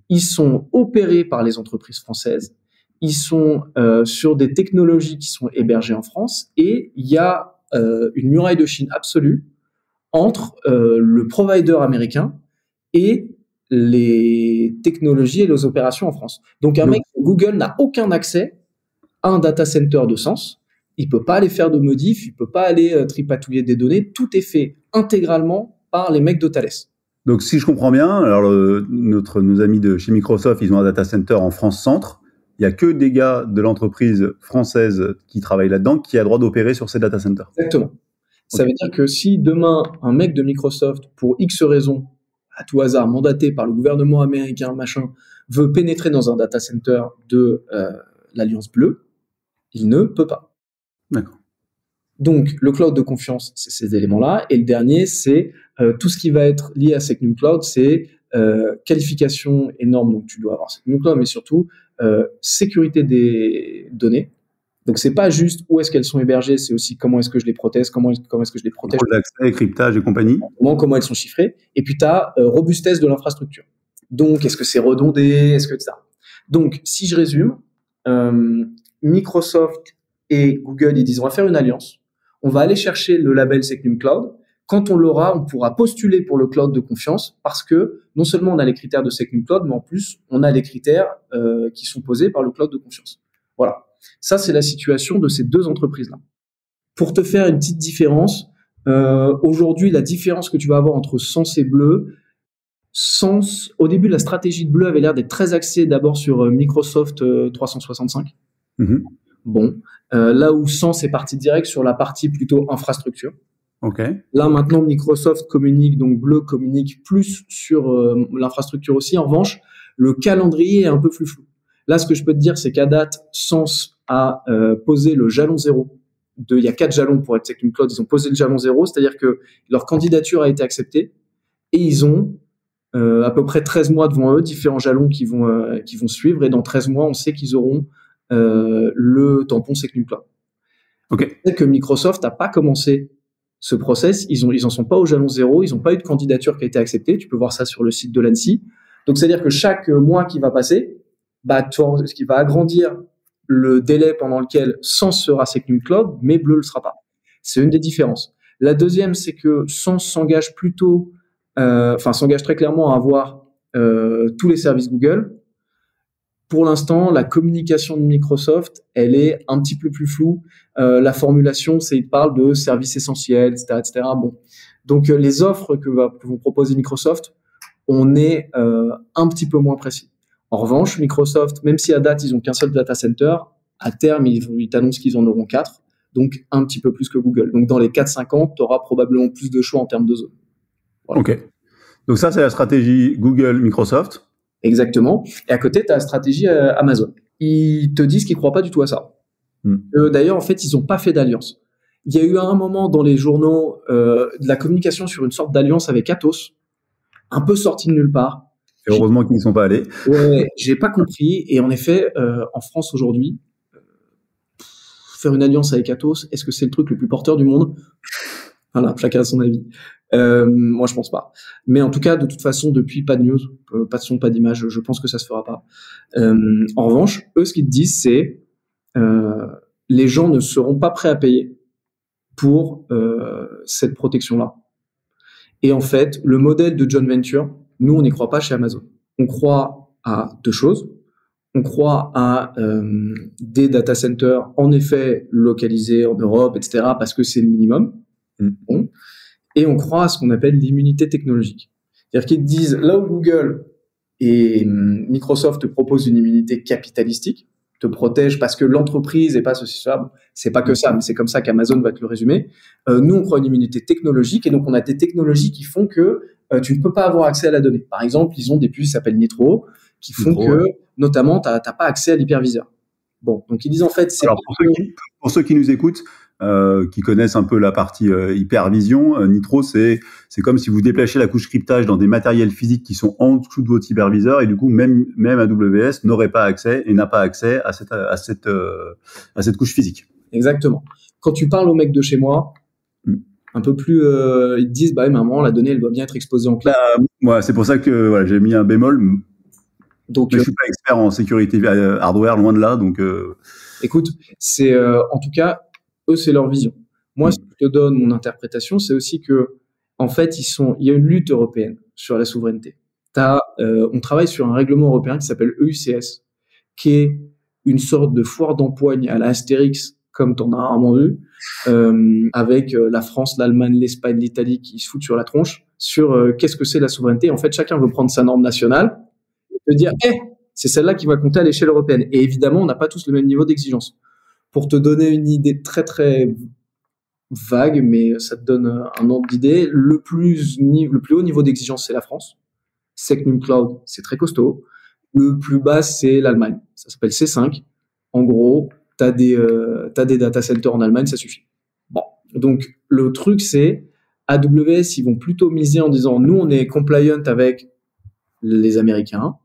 ils sont opérés par les entreprises françaises, ils sont sur des technologies qui sont hébergées en France, et il y a une muraille de Chine absolue entre le provider américain et les technologies et les opérations en France. Donc un mec, Google n'a aucun accès à un data center de Sens, il peut pas aller faire de modifs, il peut pas aller tripatouiller des données, tout est fait intégralement par les mecs de Thales. Donc si je comprends bien, alors nos amis de chez Microsoft, ils ont un data center en France Centre. Il y a que des gars de l'entreprise française qui travaillent là-dedans qui a droit d'opérer sur ces data centers. Exactement. Ça veut dire que si demain un mec de Microsoft, pour X raisons, à tout hasard, mandaté par le gouvernement américain, machin, veut pénétrer dans un data center de l'Alliance Bleue, il ne peut pas. D'accord. Donc, le cloud de confiance, c'est ces éléments-là. Et le dernier, c'est tout ce qui va être lié à Secnum Cloud, c'est qualification et normes. Donc, tu dois avoir Secnum Cloud, mais surtout sécurité des données. Donc, c'est pas juste où est-ce qu'elles sont hébergées, c'est aussi comment est-ce que je les protège, comment est-ce que je les protège. Contrôle d'accès, cryptage et compagnie. Comment elles sont chiffrées. Et puis, tu as robustesse de l'infrastructure. Donc, est-ce que c'est redondé, est-ce que ça. Donc, si je résume, Microsoft et Google, ils disent on va faire une alliance. On va aller chercher le label Secnum Cloud. Quand on l'aura, on pourra postuler pour le cloud de confiance parce que non seulement on a les critères de Secnum Cloud, mais en plus, on a les critères qui sont posés par le cloud de confiance. Voilà. Ça, c'est la situation de ces deux entreprises-là. Pour te faire une petite différence, aujourd'hui, la différence que tu vas avoir entre Sens et Bleu, Sens, au début, la stratégie de Bleu avait l'air d'être très axée d'abord sur Microsoft 365. Mm-hmm. Bon, là où Sens est parti direct sur la partie plutôt infrastructure. Okay. Là, maintenant, Microsoft communique, donc Bleu communique plus sur l'infrastructure aussi. En revanche, le calendrier est un peu plus flou. Là, ce que je peux te dire, c'est qu'à date, Sens a posé le jalon 0. Il y a 4 jalons pour être Secnum Cloud. Ils ont posé le jalon 0, c'est-à-dire que leur candidature a été acceptée et ils ont à peu près 13 mois devant eux, différents jalons qui vont suivre. Et dans 13 mois, on sait qu'ils auront le tampon Secnum Cloud. Okay. C'est que Microsoft n'a pas commencé ce process. Ils en sont pas au jalon 0. Ils n'ont pas eu de candidature qui a été acceptée. Tu peux voir ça sur le site de l'ANSSI. Donc, c'est-à-dire que chaque mois qui va passer, ce qui va agrandir le délai pendant lequel Sens sera Secnum Cloud, mais Bleu le sera pas. C'est une des différences. La deuxième, c'est que Sens s'engage s'engage très clairement à avoir tous les services Google. Pour l'instant, la communication de Microsoft, elle est un petit peu plus floue. La formulation, il parle de services essentiels, etc. Bon. Donc, les offres que vont proposer Microsoft, on est un petit peu moins précis. En revanche, Microsoft, même si à date, ils n'ont qu'un seul data center, à terme, ils t'annoncent qu'ils en auront 4, donc un petit peu plus que Google. Donc, dans les 4-5 ans, tu auras probablement plus de choix en termes de zone. Voilà. OK. Donc ça, c'est la stratégie Google-Microsoft. Exactement. Et à côté, tu as la stratégie Amazon. Ils te disent qu'ils ne croient pas du tout à ça. D'ailleurs, en fait, ils n'ont pas fait d'alliance. Il y a eu à un moment dans les journaux de la communication sur une sorte d'alliance avec Atos, un peu sorti de nulle part. Et heureusement qu'ils n'y sont pas allés. Ouais, j'ai pas compris. Et en effet, en France aujourd'hui, faire une alliance avec Atos, est-ce que c'est le truc le plus porteur du monde ? Voilà, chacun a son avis. Moi, je pense pas. Mais en tout cas, de toute façon, depuis, pas de news, pas de son, pas d'image, je pense que ça se fera pas. En revanche, eux, ce qu'ils te disent, c'est les gens ne seront pas prêts à payer pour cette protection-là. Et en fait, le modèle de joint venture, nous, on n'y croit pas chez Amazon. On croit à deux choses. On croit à des data centers, en effet, localisés en Europe, etc., parce que c'est le minimum. Bon. Et on croit à ce qu'on appelle l'immunité technologique. C'est-à-dire qu'ils disent, là où Google et Microsoft te proposent une immunité capitalistique, te protège parce que l'entreprise est pas ceci, ça, c'est pas que ça, mais c'est comme ça qu'Amazon va te le résumer. Nous, on croit à une immunité technologique et donc on a des technologies qui font que tu ne peux pas avoir accès à la donnée. Par exemple, ils ont des puces qui s'appellent Nitro, qui font que, notamment, t'as pas accès à l'hyperviseur. Bon, donc ils disent en fait, c'est... Alors, pour ceux qui nous écoutent, qui connaissent un peu la partie hypervision, Nitro, c'est comme si vous déplaciez la couche cryptage dans des matériels physiques qui sont en dessous de votre hyperviseur et du coup, même AWS n'aurait pas accès et n'a pas accès à cette couche physique. Exactement. Quand tu parles au mec de chez moi, un peu plus, ils te disent, bah, ouais, maman, la donnée, elle doit bien être exposée en cloud. Ouais, c'est pour ça que voilà, j'ai mis un bémol. Donc, mais je suis pas expert en sécurité hardware, loin de là. Donc, écoute, c'est en tout cas, eux, c'est leur vision. Moi, ce que je te donne mon interprétation, c'est aussi que, en fait, il y a une lutte européenne sur la souveraineté. On travaille sur un règlement européen qui s'appelle EUCS, qui est une sorte de foire d'empoigne à la Astérix, comme t'en as rarement vu, avec la France, l'Allemagne, l'Espagne, l'Italie qui se foutent sur la tronche sur qu'est-ce que c'est la souveraineté. En fait, chacun veut prendre sa norme nationale et dire, c'est celle-là qui va compter à l'échelle européenne. Et évidemment, on n'a pas tous le même niveau d'exigence. Pour te donner une idée très très vague, mais ça te donne un ordre d'idée, le plus haut niveau d'exigence, c'est la France. SecNum Cloud, c'est très costaud. Le plus bas, c'est l'Allemagne. Ça s'appelle C5. En gros, t'as des data centers en Allemagne, ça suffit. Bon. Donc, le truc, c'est AWS, ils vont plutôt miser en disant, nous, on est compliant avec les Américains,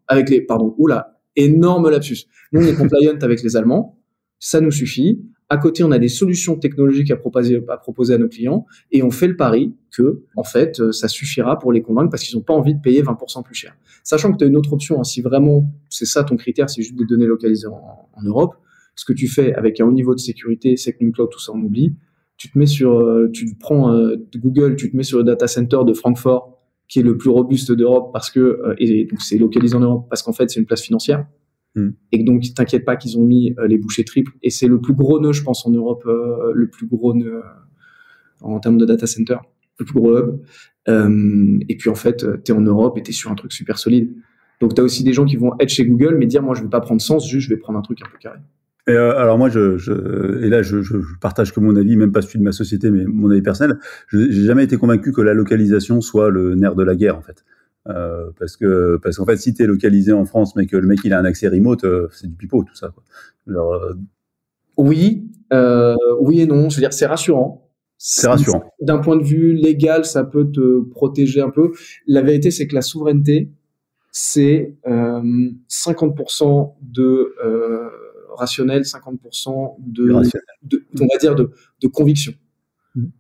énorme lapsus. Nous, on est compliant avec les Allemands. Ça nous suffit. À côté, on a des solutions technologiques à proposer à nos clients et on fait le pari que, en fait, ça suffira pour les convaincre parce qu'ils n'ont pas envie de payer 20% plus cher. Sachant que tu as une autre option, hein, si vraiment c'est ça ton critère, c'est juste des données localisées en Europe, ce que tu fais avec un haut niveau de sécurité, SecNum Cloud, tout ça on oublie, tu prends Google, tu te mets sur le data center de Francfort, qui est le plus robuste d'Europe parce que, et donc c'est localisé en Europe parce qu'en fait c'est une place financière. Et donc, t'inquiète pas qu'ils ont mis les bouchées triples. Et c'est le plus gros nœud, je pense, en Europe, le plus gros nœud en termes de data center, le plus gros hub. Et puis, en fait, t'es en Europe et t'es sur un truc super solide. Donc, t'as aussi des gens qui vont être chez Google, mais dire, moi, je vais pas prendre Sens, juste, je vais prendre un truc un peu carré. Et alors moi, je partage que mon avis, même pas celui de ma société, mais mon avis personnel. J'ai jamais été convaincu que la localisation soit le nerf de la guerre, en fait. Parce qu'en fait, si t'es localisé en France, mais que le mec il a un accès remote, c'est du pipeau tout ça, quoi. Alors, oui et non. Je veux dire, c'est rassurant. C'est rassurant. D'un point de vue légal, ça peut te protéger un peu. La vérité, c'est que la souveraineté, c'est 50% de rationnel, 50% on va dire de conviction.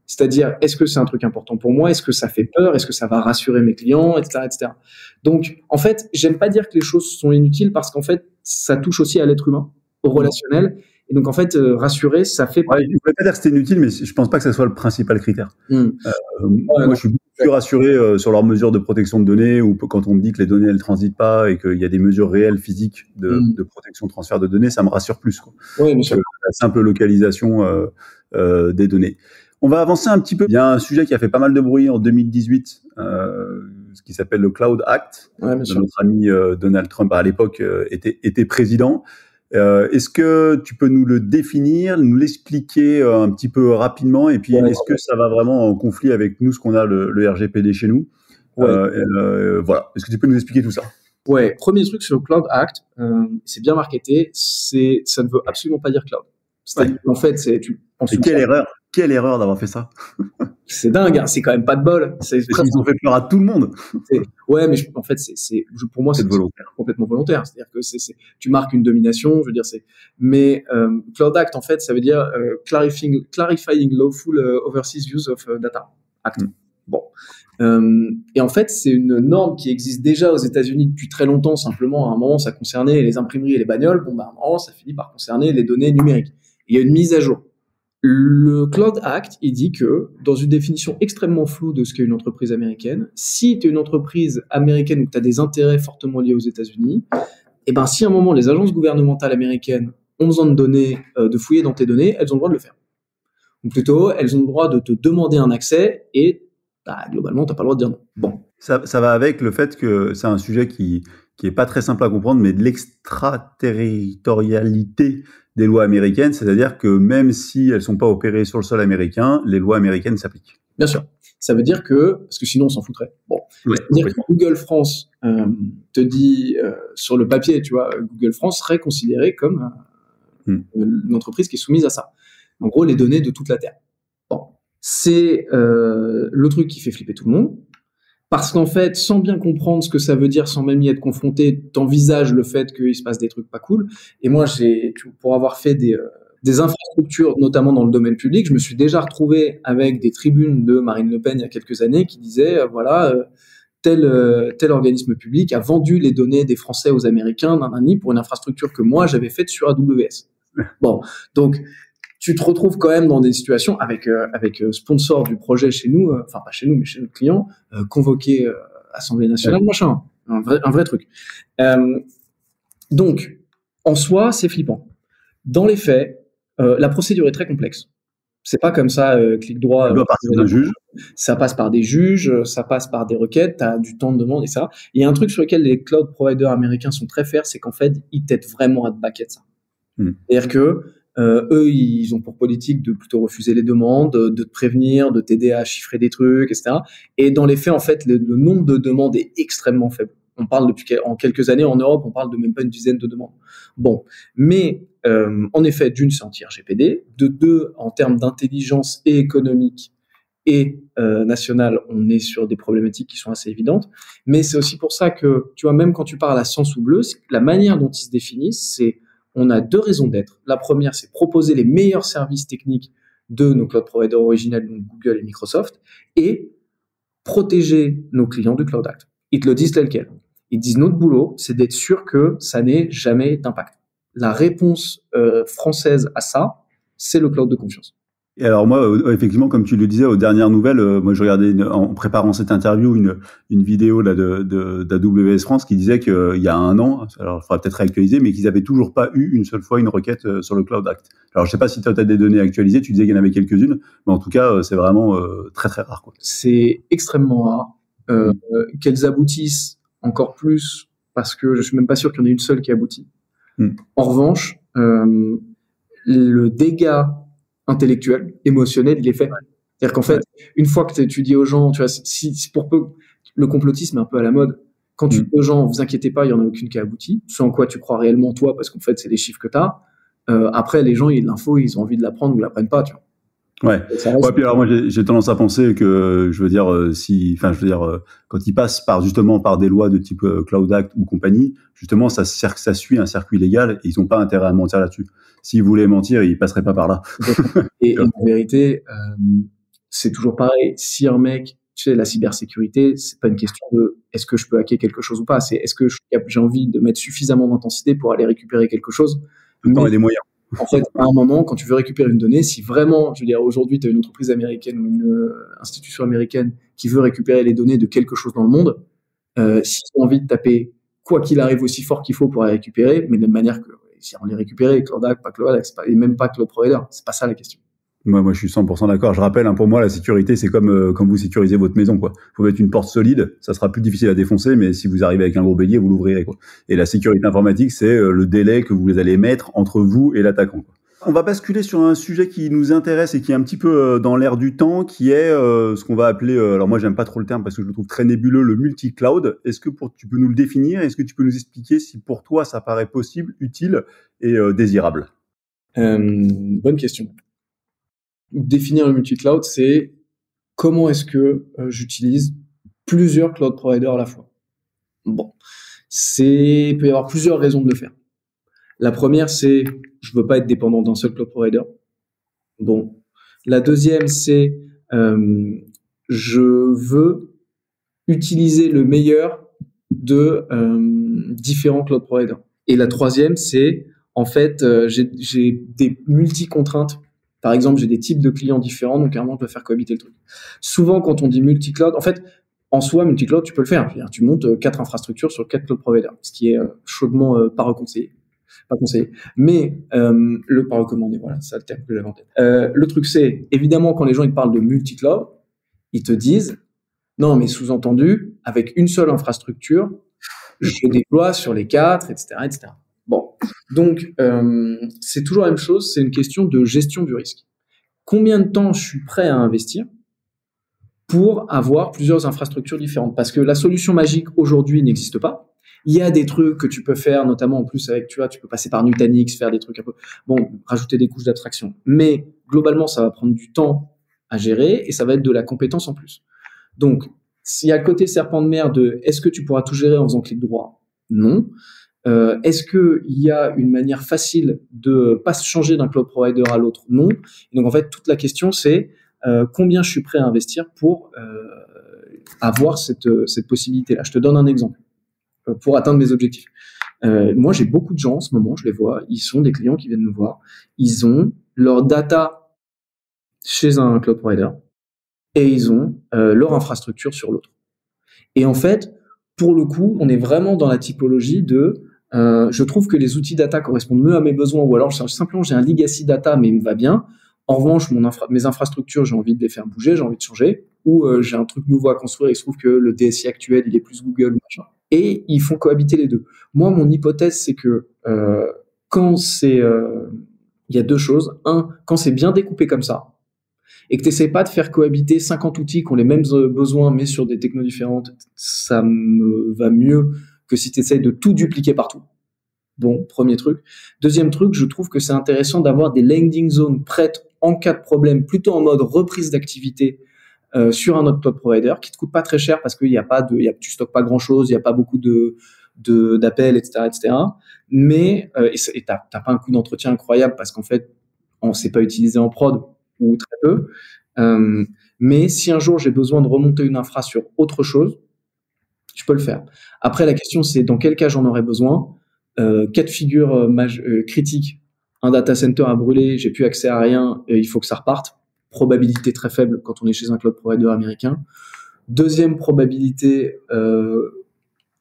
C'est-à-dire, est-ce que c'est un truc important pour moi? Est-ce que ça fait peur? Est-ce que ça va rassurer mes clients, etc., etc. Donc, en fait, j'aime pas dire que les choses sont inutiles parce qu'en fait, ça touche aussi à l'être humain, au relationnel. Et donc, en fait, rassurer, ça fait... Ouais, je ne voulais pas dire que c'était inutile, mais je pense pas que ça soit le principal critère. Moi, je suis beaucoup plus rassuré sur leurs mesures de protection de données ou quand on me dit que les données, elles transitent pas et qu'il y a des mesures réelles physiques de protection, transfert de données, ça me rassure plus, quoi. Oui, bien sûr. La simple localisation des données. On va avancer un petit peu. Il y a un sujet qui a fait pas mal de bruit en 2018, ce qui s'appelle le Cloud Act. Notre ami Donald Trump, à l'époque, était président. Est-ce que tu peux nous le définir, nous l'expliquer un petit peu rapidement, et puis est-ce que ça va vraiment en conflit avec nous, ce qu'on a le RGPD chez nous? Voilà. Est-ce que tu peux nous expliquer tout ça? Ouais. Premier truc sur le Cloud Act, c'est bien marketé. Ça ne veut absolument pas dire cloud. C'est-à-dire qu'en fait, Quelle erreur d'avoir fait ça. C'est dingue, hein, c'est quand même pas de bol. Ils ont fait peur à tout le monde. Ouais, mais en fait, pour moi, c'est complètement volontaire. C'est-à-dire que tu marques une domination, je veux dire, mais Cloud Act, en fait, ça veut dire clarifying lawful overseas use of data act. Bon. Et en fait, c'est une norme qui existe déjà aux États-Unis depuis très longtemps. Simplement, à un moment, ça concernait les imprimeries et les bagnoles. Bon, à un moment, ça finit par concerner les données numériques. Il y a une mise à jour. Le Cloud Act, il dit que, dans une définition extrêmement floue de ce qu'est une entreprise américaine, si tu es une entreprise américaine ou que tu as des intérêts fortement liés aux États-Unis, et ben si à un moment les agences gouvernementales américaines ont besoin de données, de fouiller dans tes données, elles ont le droit de le faire. Ou plutôt, elles ont le droit de te demander un accès et globalement, tu n'as pas le droit de dire non. Bon. Ça va avec le fait que c'est un sujet qui est pas très simple à comprendre, mais de l'extraterritorialité des lois américaines, c'est-à-dire que même si elles sont pas opérées sur le sol américain, les lois américaines s'appliquent. Bien sûr. Ça veut dire que, parce que sinon on s'en foutrait. Bon. Ouais, c'est-à-dire que Google France te dit sur le papier, tu vois, Google France serait considéré comme une entreprise qui est soumise à ça. En gros, les données de toute la Terre. Bon. C'est le truc qui fait flipper tout le monde. Parce qu'en fait, sans bien comprendre ce que ça veut dire, sans même y être confronté, t'envisages le fait qu'il se passe des trucs pas cool. Et moi, pour avoir fait des infrastructures, notamment dans le domaine public. Je me suis déjà retrouvé avec des tribunes de Marine Le Pen il y a quelques années qui disaient, tel organisme public a vendu les données des Français aux Américains pour une infrastructure que moi j'avais faite sur AWS. Bon, donc tu te retrouves quand même dans des situations avec sponsor du projet chez nous, enfin pas chez nous mais chez nos clients, convoqué Assemblée nationale, machin, un vrai truc. Donc en soi c'est flippant. Dans les faits, la procédure est très complexe. C'est pas comme ça, clic droit. Ça doit partir d'un juge. Ça passe par des juges, ça passe par des requêtes, tu as du temps de demande et ça. Il y a un truc sur lequel les cloud providers américains sont très fiers, c'est qu'en fait, ils t'aident vraiment à te baquer de ça. C'est-à-dire que eux, ils ont pour politique de plutôt refuser les demandes, de te prévenir, de t'aider à chiffrer des trucs, etc. Et dans les faits, en fait, le nombre de demandes est extrêmement faible. On parle en quelques années en Europe, on parle de même pas une dizaine de demandes. Bon, mais en effet, d'une, c'est anti-RGPD. De deux, en termes d'intelligence et économique et nationale, on est sur des problématiques qui sont assez évidentes. Mais c'est aussi pour ça que, tu vois, même quand tu parles à sens ou bleu, la manière dont ils se définissent, c'est on a deux raisons d'être. La première, c'est proposer les meilleurs services techniques de nos cloud providers originels, donc Google et Microsoft, et protéger nos clients du Cloud Act. Ils te le disent tel quel. Ils disent notre boulot, c'est d'être sûr que ça n'ait jamais d'impact. La réponse française à ça, c'est le cloud de confiance. Et alors moi, effectivement, comme tu le disais aux dernières nouvelles, moi je regardais en préparant cette interview une vidéo là d'AWS France qui disait qu'il y a un an, alors il faudra peut-être réactualiser, mais qu'ils avaient toujours pas eu une seule fois une requête sur le Cloud Act. Alors je sais pas si tu as des données actualisées, tu disais qu'il y en avait quelques-unes, mais en tout cas c'est vraiment très très rare, quoi. C'est extrêmement rare. Qu'elles aboutissent encore plus, parce que je suis même pas sûr qu'il y en ait une seule qui aboutit. En revanche, le dégât intellectuel, émotionnel, il est fait. C'est-à-dire qu'en fait, une fois que tu dis aux gens, tu vois, si pour peu, le complotisme est un peu à la mode. Quand tu dis aux gens, vous inquiétez pas, il y en a aucune qui a abouti, ce en quoi tu crois réellement toi, parce qu'en fait, c'est les chiffres que tu as. Après, les gens, l'info, ils ont envie de la prendre ou la prennent pas, tu vois. Ouais. Puis alors moi j'ai tendance à penser que quand ils passent par des lois de type Cloud Act ou compagnie, justement ça suit un circuit légal et ils n'ont pas intérêt à mentir là-dessus. S'ils voulaient mentir, ils passeraient pas par là. Et en vérité, c'est toujours pareil. Si un mec, tu sais, la cybersécurité, c'est pas une question de est-ce que je peux hacker quelque chose ou pas, c'est est-ce que j'ai envie de mettre suffisamment d'intensité pour aller récupérer quelque chose. Le temps et des moyens. En fait, à un moment, quand tu veux récupérer une donnée, si vraiment, je veux dire, aujourd'hui, tu as une entreprise américaine ou une institution américaine qui veut récupérer les données de quelque chose dans le monde, s'ils ont envie de taper quoi qu'il arrive aussi fort qu'il faut pour les récupérer, mais de la même manière que si on les récupérait, Cloud Act, pas Cloud Act, et même pas Cloud Provider, c'est pas ça la question. Moi, je suis 100% d'accord. Je rappelle, pour moi, la sécurité, c'est comme vous sécurisez votre maison, quoi. Faut mettre une porte solide, ça sera plus difficile à défoncer, mais si vous arrivez avec un gros bélier, vous l'ouvrirez, quoi. Et la sécurité informatique, c'est le délai que vous allez mettre entre vous et l'attaquant, quoi. On va basculer sur un sujet qui nous intéresse et qui est un petit peu dans l'air du temps, qui est ce qu'on va appeler, alors moi j'aime pas trop le terme parce que je le trouve très nébuleux, le multi-cloud. Est-ce que tu peux nous le définir? Est-ce que tu peux nous expliquer si pour toi ça paraît possible, utile et désirable? Bonne question. Définir le multi-cloud, c'est comment est-ce que j'utilise plusieurs cloud providers à la fois. Bon, il peut y avoir plusieurs raisons de le faire. La première, c'est je veux pas être dépendant d'un seul cloud provider. Bon. La deuxième, c'est je veux utiliser le meilleur de différents cloud providers. Et la troisième, c'est en fait j'ai des multi-contraintes. Par exemple, j'ai des types de clients différents, donc à un moment, je dois faire cohabiter le truc. Souvent, quand on dit multi-cloud, en fait, en soi, multi-cloud, tu peux le faire. C'est-à-dire, tu montes 4 infrastructures sur 4 cloud providers, ce qui est chaudement pas conseillé. Mais pas recommandé, voilà, c'est le terme que j'avais en tête. Le truc, c'est, évidemment, quand les gens ils te parlent de multi-cloud, ils te disent, non, mais sous-entendu, avec une seule infrastructure, je déploie sur les 4, etc., etc. Bon, donc c'est toujours la même chose, c'est une question de gestion du risque. Combien de temps je suis prêt à investir pour avoir plusieurs infrastructures différentes? Parce que la solution magique aujourd'hui n'existe pas. Il y a des trucs que tu peux faire, notamment en plus avec, tu vois, tu peux passer par Nutanix, faire des trucs un peu, rajouter des couches d'abstraction. Mais globalement, ça va prendre du temps à gérer et ça va être de la compétence en plus. Donc, s'il y a le côté serpent de mer de est-ce que tu pourras tout gérer en faisant clic droit? Non. Est-ce qu'il y a une manière facile de pas se changer d'un cloud provider à l'autre? Non. Et donc en fait, toute la question c'est combien je suis prêt à investir pour avoir cette possibilité-là. Je te donne un exemple pour atteindre mes objectifs. Moi, j'ai beaucoup de gens en ce moment, je les vois, ils sont des clients qui viennent nous voir, ils ont leur data chez un cloud provider et ils ont leur infrastructure sur l'autre. Et en fait, pour le coup, on est vraiment dans la typologie de je trouve que les outils data correspondent mieux à mes besoins, ou alors simplement j'ai un legacy data mais il me va bien. En revanche, mes infrastructures, j'ai envie de les faire bouger, j'ai envie de changer, ou j'ai un truc nouveau à construire et il se trouve que le DSI actuel, il est plus Google ou machin. Et ils font cohabiter les deux. Moi, mon hypothèse, c'est que quand c'est... il y a deux choses. Un, quand c'est bien découpé comme ça, et que tu n'essaies pas de faire cohabiter 50 outils qui ont les mêmes besoins, mais sur des technos différentes, ça me va mieux que si tu essaies de tout dupliquer partout. Bon, premier truc. Deuxième truc, je trouve que c'est intéressant d'avoir des landing zones prêtes en cas de problème, plutôt en mode reprise d'activité sur un autre cloud provider qui te coûte pas très cher parce qu'il y a pas de, tu stockes pas grand chose, il y a pas beaucoup d'appels, etc. Mais et t'as pas un coût d'entretien incroyable parce qu'en fait, on s'est pas utilisé en prod ou très peu. Mais si un jour j'ai besoin de remonter une infra sur autre chose, je peux le faire. Après, la question c'est dans quel cas j'en aurais besoin. Cas de figure critique, un data center a brûlé, j'ai plus accès à rien, il faut que ça reparte. Probabilité très faible quand on est chez un cloud provider américain. Deuxième probabilité,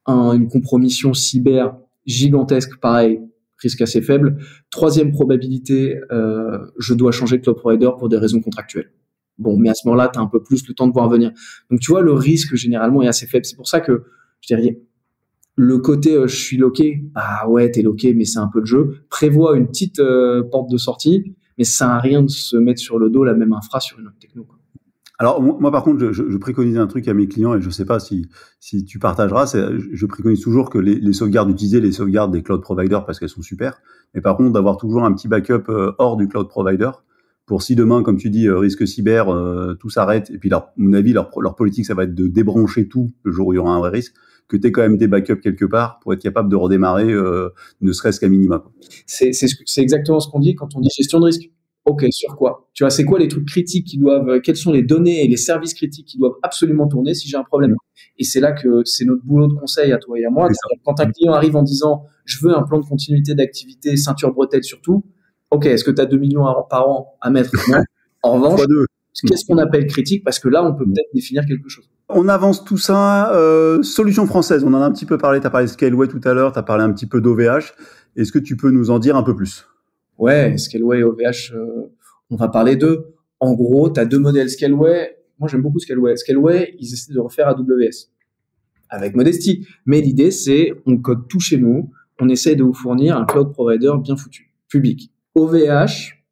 une compromission cyber gigantesque, pareil, risque assez faible. Troisième probabilité, je dois changer de cloud provider pour des raisons contractuelles. Bon, mais à ce moment-là, tu as un peu plus le temps de voir venir. Donc, tu vois, le risque, généralement, est assez faible. C'est pour ça que, je dirais, le côté je suis loqué, ah ouais, t'es loqué, mais c'est un peu le jeu. Prévois une petite porte de sortie, mais ça n'a rien de se mettre sur le dos la même infra sur une autre techno, quoi. Alors moi par contre, je préconise un truc à mes clients et je sais pas si tu partageras. Je préconise toujours que les sauvegardes, utiliser les sauvegardes des cloud providers parce qu'elles sont super, mais par contre d'avoir toujours un petit backup hors du cloud provider pour si demain, comme tu dis, risque cyber, tout s'arrête et puis à mon avis leur politique ça va être de débrancher tout le jour où il y aura un vrai risque, que tu aies quand même des backups quelque part pour être capable de redémarrer, ne serait-ce qu'à minima, quoi. C'est exactement ce qu'on dit quand on dit gestion de risque. Ok, sur quoi? Tu vois, c'est quoi les trucs critiques quelles sont les données et les services critiques qui doivent absolument tourner si j'ai un problème? Et c'est là que c'est notre boulot de conseil à toi et à moi. Quand un client arrive en disant, je veux un plan de continuité d'activité, ceinture bretelle surtout. Ok, est-ce que tu as 2 millions par an à mettre? Non. En revanche, qu'est-ce qu'on appelle critique? Parce que là, on peut peut-être définir quelque chose. On avance tout ça. Solution française, on en a un petit peu parlé. Tu as parlé de Scaleway tout à l'heure, tu as parlé un petit peu d'OVH. Est-ce que tu peux nous en dire un peu plus? Ouais, Scaleway et OVH, on va parler d'eux. En gros, tu as deux modèles Scaleway. Moi, j'aime beaucoup Scaleway. Scaleway, ils essaient de refaire AWS avec modestie. Mais l'idée, c'est on code tout chez nous. On essaie de vous fournir un cloud provider bien foutu, public. OVH,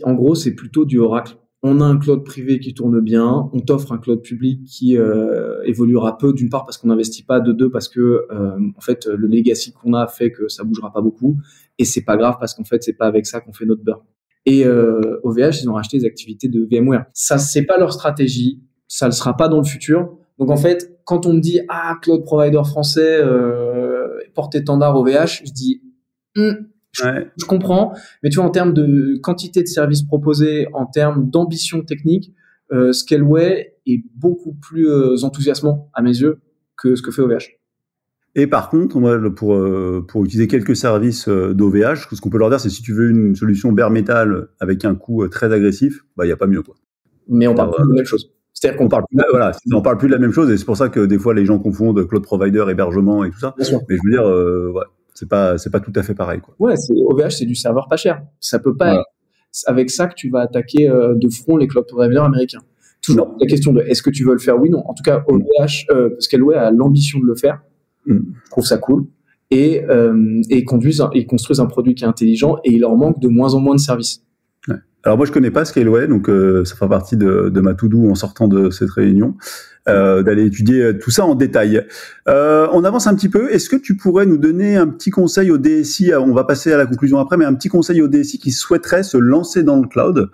en gros, c'est plutôt du Oracle. On a un cloud privé qui tourne bien, on t'offre un cloud public qui évoluera peu, d'une part parce qu'on n'investit pas, de deux parce que en fait le legacy qu'on a fait que ça bougera pas beaucoup, et c'est pas grave parce qu'en fait c'est pas avec ça qu'on fait notre beurre. Et OVH, ils ont racheté des activités de VMware. Ça, c'est pas leur stratégie, ça le sera pas dans le futur. Donc en fait, quand on me dit cloud provider français porte-étendard OVH, je dis je comprends, mais tu vois, en termes de quantité de services proposés, en termes d'ambition technique, Scaleway est beaucoup plus enthousiasmant à mes yeux que ce que fait OVH. Et par contre, pour utiliser quelques services d'OVH, ce qu'on peut leur dire, c'est si tu veux une solution bare metal avec un coût très agressif, il n'y a pas mieux, quoi. Mais on parle plus de la même chose. C'est-à-dire qu'on on parle plus de la même chose, et c'est pour ça que des fois les gens confondent cloud provider, hébergement et tout ça. Bien sûr. Mais je veux dire, c'est pas tout à fait pareil, quoi. Ouais, OVH, c'est du serveur pas cher. Ça peut pas être avec ça que tu vas attaquer de front les cloud providers américains. Toujours la question de est-ce que tu veux le faire? Oui, non. En tout cas, OVH, Scaleway a l'ambition de le faire. Je trouve ça cool. Et ils construisent un produit qui est intelligent, et il leur manque de moins en moins de services. Ouais. Alors moi je connais pas Scaleway, donc ça fera partie de ma to-do en sortant de cette réunion, d'aller étudier tout ça en détail. On avance un petit peu. Est-ce que tu pourrais nous donner un petit conseil au DSI, on va passer à la conclusion après, mais un petit conseil au DSI qui souhaiterait se lancer dans le cloud,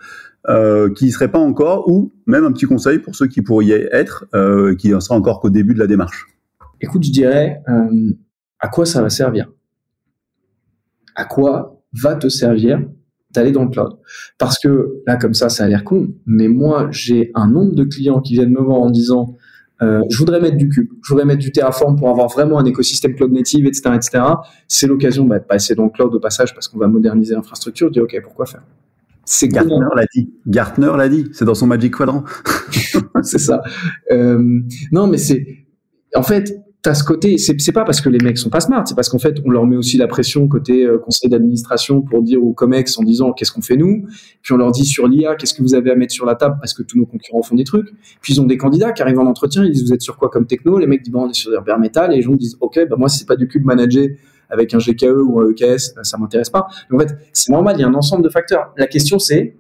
qui y serait pas encore, ou même un petit conseil pour ceux qui pourraient y être, qui en sera encore qu'au début de la démarche? Écoute, je dirais, à quoi ça va servir? À quoi va te servir d'aller dans le cloud? Parce que là, comme ça a l'air con, mais moi, j'ai un nombre de clients qui viennent me voir en disant je voudrais mettre du Cube, je voudrais mettre du Terraform pour avoir vraiment un écosystème cloud native, etc., etc. C'est l'occasion de passer dans le cloud au passage parce qu'on va moderniser l'infrastructure. Je dis ok, pourquoi faire? C'est Gartner l'a dit. Gartner l'a dit. C'est dans son Magic Quadrant. C'est ça. Non, mais en fait, t'as ce côté, c'est pas parce que les mecs sont pas smart, c'est parce qu'en fait, on leur met aussi la pression côté conseil d'administration pour dire aux COMEX en disant qu'est-ce qu'on fait nous, puis on leur dit sur l'IA, qu'est-ce que vous avez à mettre sur la table parce que tous nos concurrents font des trucs, puis ils ont des candidats qui arrivent en entretien, ils disent vous êtes sur quoi comme techno, les mecs disent bon, on est sur des bare metal, et les gens disent ok, bah moi si c'est pas du cube managé avec un GKE ou un EKS, ça m'intéresse pas. Donc en fait, c'est normal, il y a un ensemble de facteurs. La question c'est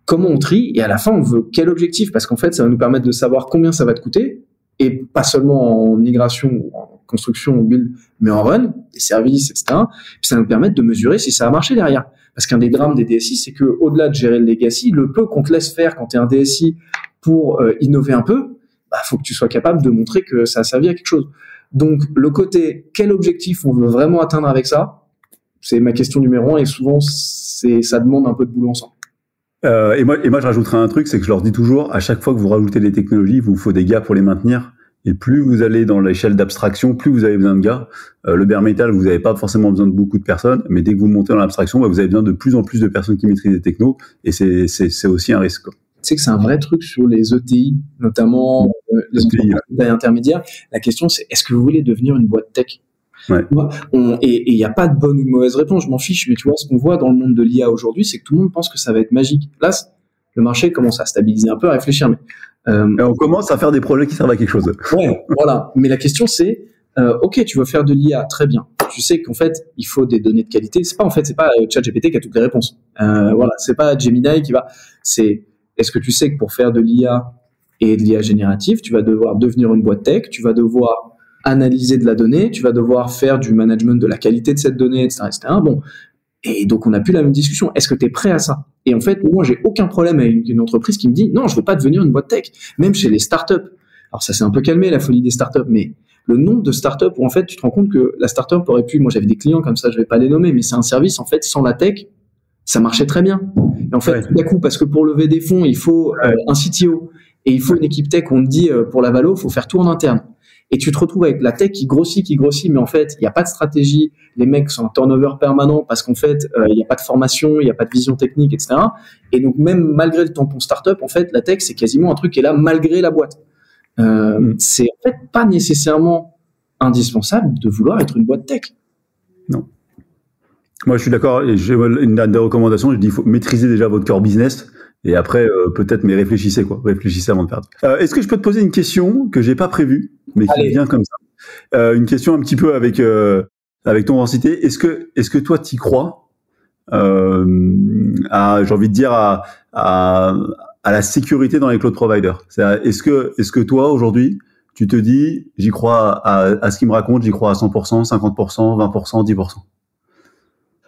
comment on trie, et à la fin on veut quel objectif, parce qu'en fait ça va nous permettre de savoir combien ça va te coûter, et pas seulement en migration ou en construction ou build, mais en run, des services, etc. Puis ça nous permet de mesurer si ça a marché derrière. Parce qu'un des drames des DSI, c'est que au-delà de gérer le legacy, le peu qu'on te laisse faire quand tu es un DSI pour innover un peu, faut que tu sois capable de montrer que ça a servi à quelque chose. Donc le côté quel objectif on veut vraiment atteindre avec ça, c'est ma question numéro 1, et souvent ça demande un peu de boulot ensemble. Et moi, je rajouterai un truc, c'est que je leur dis toujours, à chaque fois que vous rajoutez des technologies, il vous faut des gars pour les maintenir. Et plus vous allez dans l'échelle d'abstraction, plus vous avez besoin de gars. Le bare metal, vous n'avez pas forcément besoin de beaucoup de personnes, mais dès que vous montez dans l'abstraction, vous avez besoin de plus en plus de personnes qui maîtrisent les technos, et c'est aussi un risque, quoi. Tu sais que c'est un vrai truc sur les ETI, notamment les entreprises intermédiaires. La question, c'est est-ce que vous voulez devenir une boîte tech? Ouais. Et il n'y a pas de bonne ou de mauvaise réponse, je m'en fiche, mais tu vois, ce qu'on voit dans le monde de l'IA aujourd'hui, c'est que tout le monde pense que ça va être magique. Là, le marché commence à stabiliser un peu, à réfléchir, mais et on commence à faire des projets qui servent à quelque chose. Ouais, voilà. Mais la question c'est, ok, tu veux faire de l'IA, très bien. Tu sais qu'en fait, il faut des données de qualité. C'est pas ChatGPT qui a toutes les réponses. Voilà, c'est pas Gemini qui va. Est-ce que tu sais que pour faire de l'IA et de l'IA générative, tu vas devoir devenir une boîte tech, tu vas devoir analyser de la donnée, tu vas devoir faire du management de la qualité de cette donnée, etc., etc. Bon. Et donc, on n'a plus la même discussion. Est-ce que tu es prêt à ça? Et en fait, moi, j'ai aucun problème avec une entreprise qui me dit, non, je veux pas devenir une boîte tech. Même chez les startups. Alors, ça s'est un peu calmé, la folie des startups, mais le nombre de startups où, en fait, tu te rends compte que la startup aurait pu, moi, j'avais des clients comme ça, je vais pas les nommer, mais c'est un service, en fait, sans la tech, ça marchait très bien. Et en fait, tout d'un coup, parce que pour lever des fonds, il faut un CTO et il faut une équipe tech, on te dit, pour la valo, faut faire tout en interne. Et tu te retrouves avec la tech qui grossit, mais en fait, il n'y a pas de stratégie. Les mecs sont en turnover permanent parce qu'en fait, il n'y a pas de formation, il n'y a pas de vision technique, etc. Et donc, même malgré le tampon startup, en fait, la tech, c'est quasiment un truc qui est là malgré la boîte. C'est en fait pas nécessairement indispensable de vouloir être une boîte tech. Non. Moi, je suis d'accord. Et j'ai une des recommandations. Je dis, il faut maîtriser déjà votre core business. Et après, peut-être, mais réfléchissez, quoi. Réfléchissez avant de perdre. Est-ce que je peux te poser une question que j'ai pas prévue, mais qui vient comme ça? Une question un petit peu avec ton densité. Est-ce que toi, t'y crois? J'ai envie de dire à la sécurité dans les cloud providers. Est-ce que toi, aujourd'hui, tu te dis, j'y crois à ce qu'ils me racontent, j'y crois à 100%, 50%, 20%, 10%?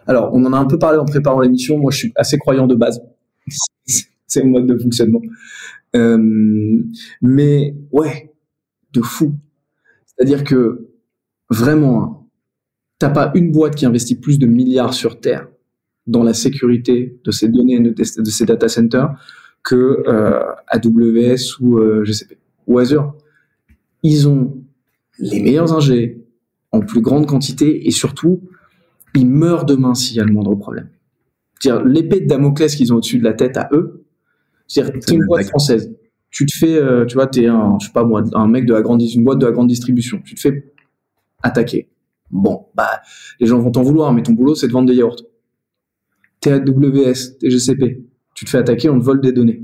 Alors, on en a un peu parlé en préparant l'émission. Moi, je suis assez croyant de base. C'est mon mode de fonctionnement. Mais ouais, de fou. C'est-à-dire que vraiment, t'as pas une boîte qui investit plus de milliards sur Terre dans la sécurité de ces données, de ces data centers que AWS ou GCP ou Azure. Ils ont les meilleurs ingés en plus grande quantité et surtout, ils meurent demain s'il y a le moindre problème. C'est-à-dire, l'épée de Damoclès qu'ils ont au-dessus de la tête à eux, c'est-à-dire, t'es une boîte française. Tu te fais, tu vois, t'es un mec une boîte de la grande distribution. Tu te fais attaquer. Bon, les gens vont t'en vouloir, mais ton boulot, c'est de vendre des yaourts. T'es AWS, t'es GCP. Tu te fais attaquer, on te vole des données.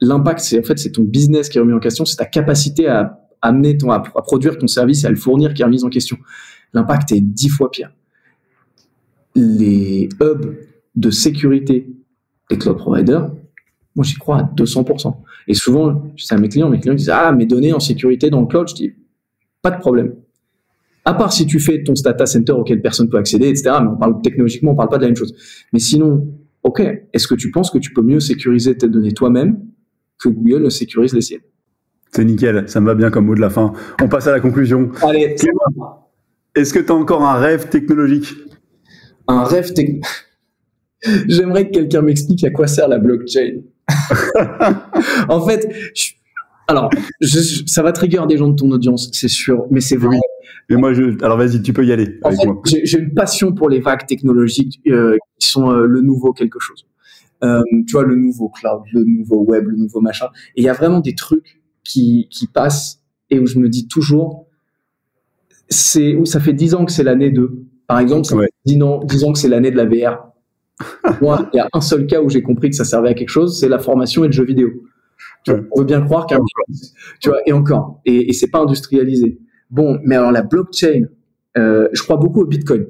L'impact, c'est ton business qui est remis en question, c'est ta capacité à produire ton service et à le fournir qui est remise en question. L'impact est 10 fois pire. Les hubs de sécurité des cloud providers, moi j'y crois à 200%. Et souvent, je dis à mes clients disent mes données en sécurité dans le cloud, je dis pas de problème. À part si tu fais ton data center auquel personne peut accéder, etc. Mais technologiquement, on parle pas de la même chose. Mais sinon, ok, est-ce que tu penses que tu peux mieux sécuriser tes données toi-même que Google ne sécurise les siennes? C'est nickel, ça me va bien comme mot de la fin. On passe à la conclusion. Allez, Clément, est-ce que tu as encore un rêve technologique? Un rêve technologique. J'aimerais que quelqu'un m'explique à quoi sert la blockchain. En fait, ça va trigger des gens de ton audience, c'est sûr, mais c'est vrai. Mais moi, alors vas-y, tu peux y aller avec moi. J'ai une passion pour les vagues technologiques qui sont le nouveau quelque chose. Tu vois, le nouveau cloud, le nouveau web, le nouveau machin. Et il y a vraiment des trucs qui passent et où je me dis toujours, ça fait 10 ans que c'est l'année 2. Par exemple, ça fait 10 ans que c'est l'année de la VR. Moi, il y a un seul cas où j'ai compris que ça servait à quelque chose, c'est la formation et le jeu vidéo. On veut bien croire tu vois, et encore, et c'est pas industrialisé. Bon, mais alors la blockchain, je crois beaucoup au Bitcoin.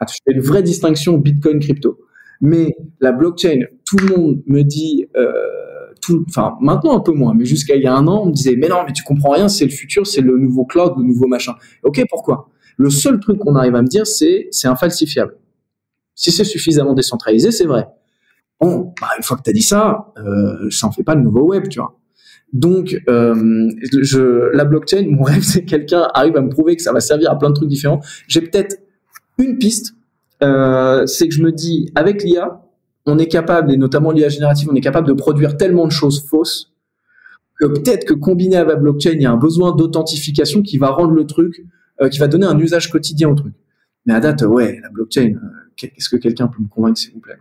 Je fais une vraie distinction Bitcoin crypto. Mais la blockchain, tout le monde me dit, enfin maintenant un peu moins, mais jusqu'à il y a un an, on me disait mais non, mais tu comprends rien, c'est le futur, c'est le nouveau cloud, le nouveau machin. Ok, pourquoi? Le seul truc qu'on arrive à me dire, c'est infalsifiable. Si c'est suffisamment décentralisé, c'est vrai. Bon, une fois que tu as dit ça, ça en fait pas le nouveau web, tu vois. Donc, la blockchain, mon rêve, c'est que quelqu'un arrive à me prouver que ça va servir à plein de trucs différents. J'ai peut-être une piste, c'est que je me dis, avec l'IA, on est capable, et notamment l'IA générative, on est capable de produire tellement de choses fausses que peut-être que combiné à la blockchain, il y a un besoin d'authentification qui va rendre le truc, qui va donner un usage quotidien au truc. Mais à date, la blockchain, est-ce que quelqu'un peut me convaincre, s'il vous plaît?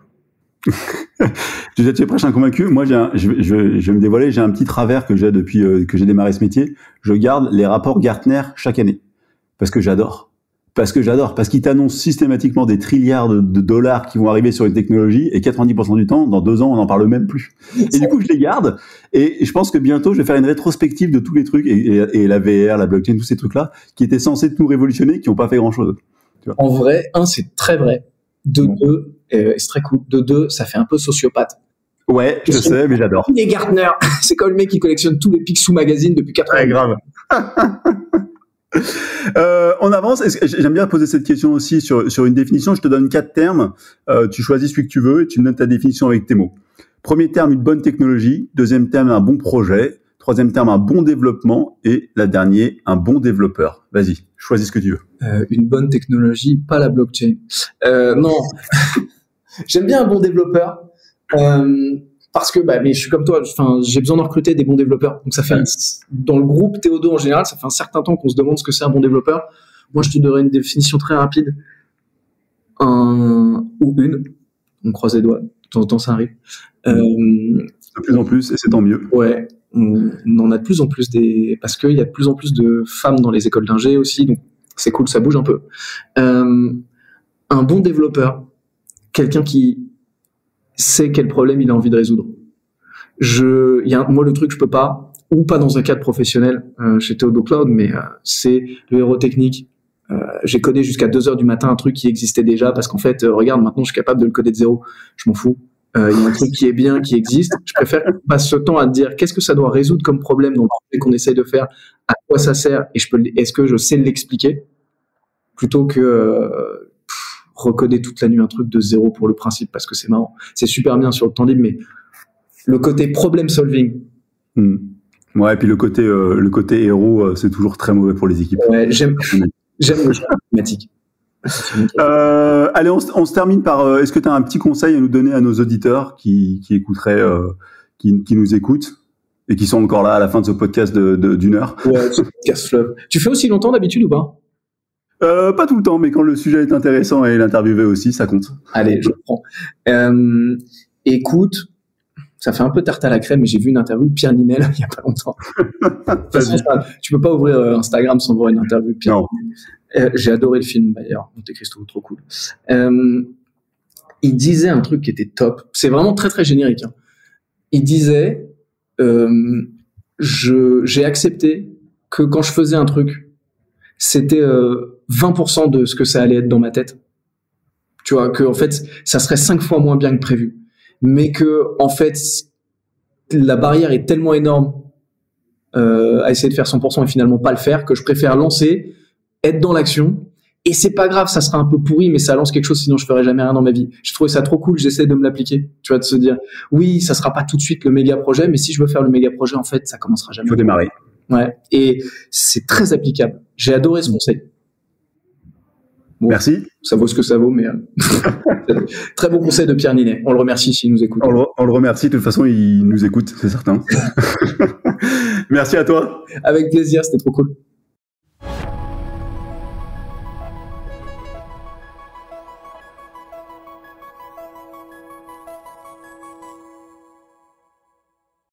Tu es presque un convaincu. Moi, je vais me dévoiler, j'ai un petit travers que j'ai depuis que j'ai démarré ce métier. Je garde les rapports Gartner chaque année. Parce que j'adore. Parce qu'ils t'annoncent systématiquement des trilliards de dollars qui vont arriver sur une technologie et 90% du temps, dans 2 ans, on n'en parle même plus. Et du coup, je les garde et je pense que bientôt, je vais faire une rétrospective de tous les trucs et la VR, la blockchain, tous ces trucs-là qui étaient censés tout révolutionner, qui n'ont pas fait grand-chose. En vrai, c'est très vrai. De 2, c'est très cool. De 2, ça fait un peu sociopathe. Ouais, je sais, mais j'adore. Les Gartner, c'est comme le mec qui collectionne tous les Picsou Magazine depuis 4 ans. Ouais, grave. On avance. J'aime bien poser cette question aussi sur une définition. Je te donne 4 termes. Tu choisis celui que tu veux et tu me donnes ta définition avec tes mots. Premier terme, une bonne technologie. Deuxième terme, un bon projet. Troisième terme, un bon développement. Et la dernière, un bon développeur. Vas-y, choisis ce que tu veux. Une bonne technologie, pas la blockchain. Non, j'aime bien un bon développeur. Parce que mais je suis comme toi, j'ai besoin de recruter des bons développeurs. Donc ça fait dans le groupe Théodo en général, ça fait un certain temps qu'on se demande ce que c'est un bon développeur. Moi, je te donnerai une définition très rapide. On croise les doigts. De temps en temps, ça arrive. De plus en plus, et c'est tant mieux. Ouais. On en a de plus en plus parce qu'il y a de plus en plus de femmes dans les écoles d'ingé aussi, donc c'est cool, ça bouge un peu. Un bon développeur, quelqu'un qui sait quel problème il a envie de résoudre. Moi, le truc, je peux pas, ou pas dans un cadre professionnel chez Théodo Cloud, mais c'est le héros technique. J'ai codé jusqu'à 2h du matin un truc qui existait déjà, parce qu'en fait, regarde, maintenant, je suis capable de le coder de zéro. Je m'en fous. Il y a un truc qui est bien, qui existe. Je préfère qu'on passe ce temps à te dire qu'est-ce que ça doit résoudre comme problème dans le projet qu'on essaye de faire, à quoi ça sert, et est-ce que je sais l'expliquer, plutôt que recoder toute la nuit un truc de zéro pour le principe, parce que c'est marrant. C'est super bien sur le temps libre, mais le côté problem solving. Ouais, et puis le côté héros, c'est toujours très mauvais pour les équipes. Ouais, j'aime le genre thématique. Allez, on se termine par est-ce que tu as un petit conseil à nous donner à nos auditeurs qui écouteraient, qui nous écoutent et qui sont encore là à la fin de ce podcast d'une heure? Ouais, ce podcast fleuve. Tu fais aussi longtemps d'habitude ou pas? Pas tout le temps, mais quand le sujet est intéressant et l'interviewé aussi, ça compte. Allez, je prends. Écoute, ça fait un peu tarte à la crème, mais j'ai vu une interview de Pierre Ninel il y a pas longtemps. Tu peux pas ouvrir Instagram sans voir une interview de Pierre Ninel. J'ai adoré le film d'ailleurs, Monte Cristo, trop cool. Il disait un truc qui était top. C'est vraiment très très générique. Hein. Il disait, j'ai accepté que quand je faisais un truc, c'était 20% de ce que ça allait être dans ma tête. Tu vois, que en fait, ça serait 5 fois moins bien que prévu. Mais que en fait, la barrière est tellement énorme à essayer de faire 100% et finalement pas le faire, que je préfère lancer, être dans l'action, et c'est pas grave, ça sera un peu pourri, mais ça lance quelque chose, sinon je ferai jamais rien dans ma vie. J'ai trouvé ça trop cool, j'essaie de me l'appliquer, tu vois, de se dire, oui, ça sera pas tout de suite le méga projet, mais si je veux faire le méga projet, en fait, ça commencera jamais. Faut démarrer. Ouais. Et c'est très applicable. J'ai adoré ce conseil. Bon, merci. Ça vaut ce que ça vaut, mais très bon conseil de Pierre Ninet. On le remercie s'il nous écoute. On le remercie. De toute façon, il nous écoute, c'est certain. Merci à toi. Avec plaisir, c'était trop cool.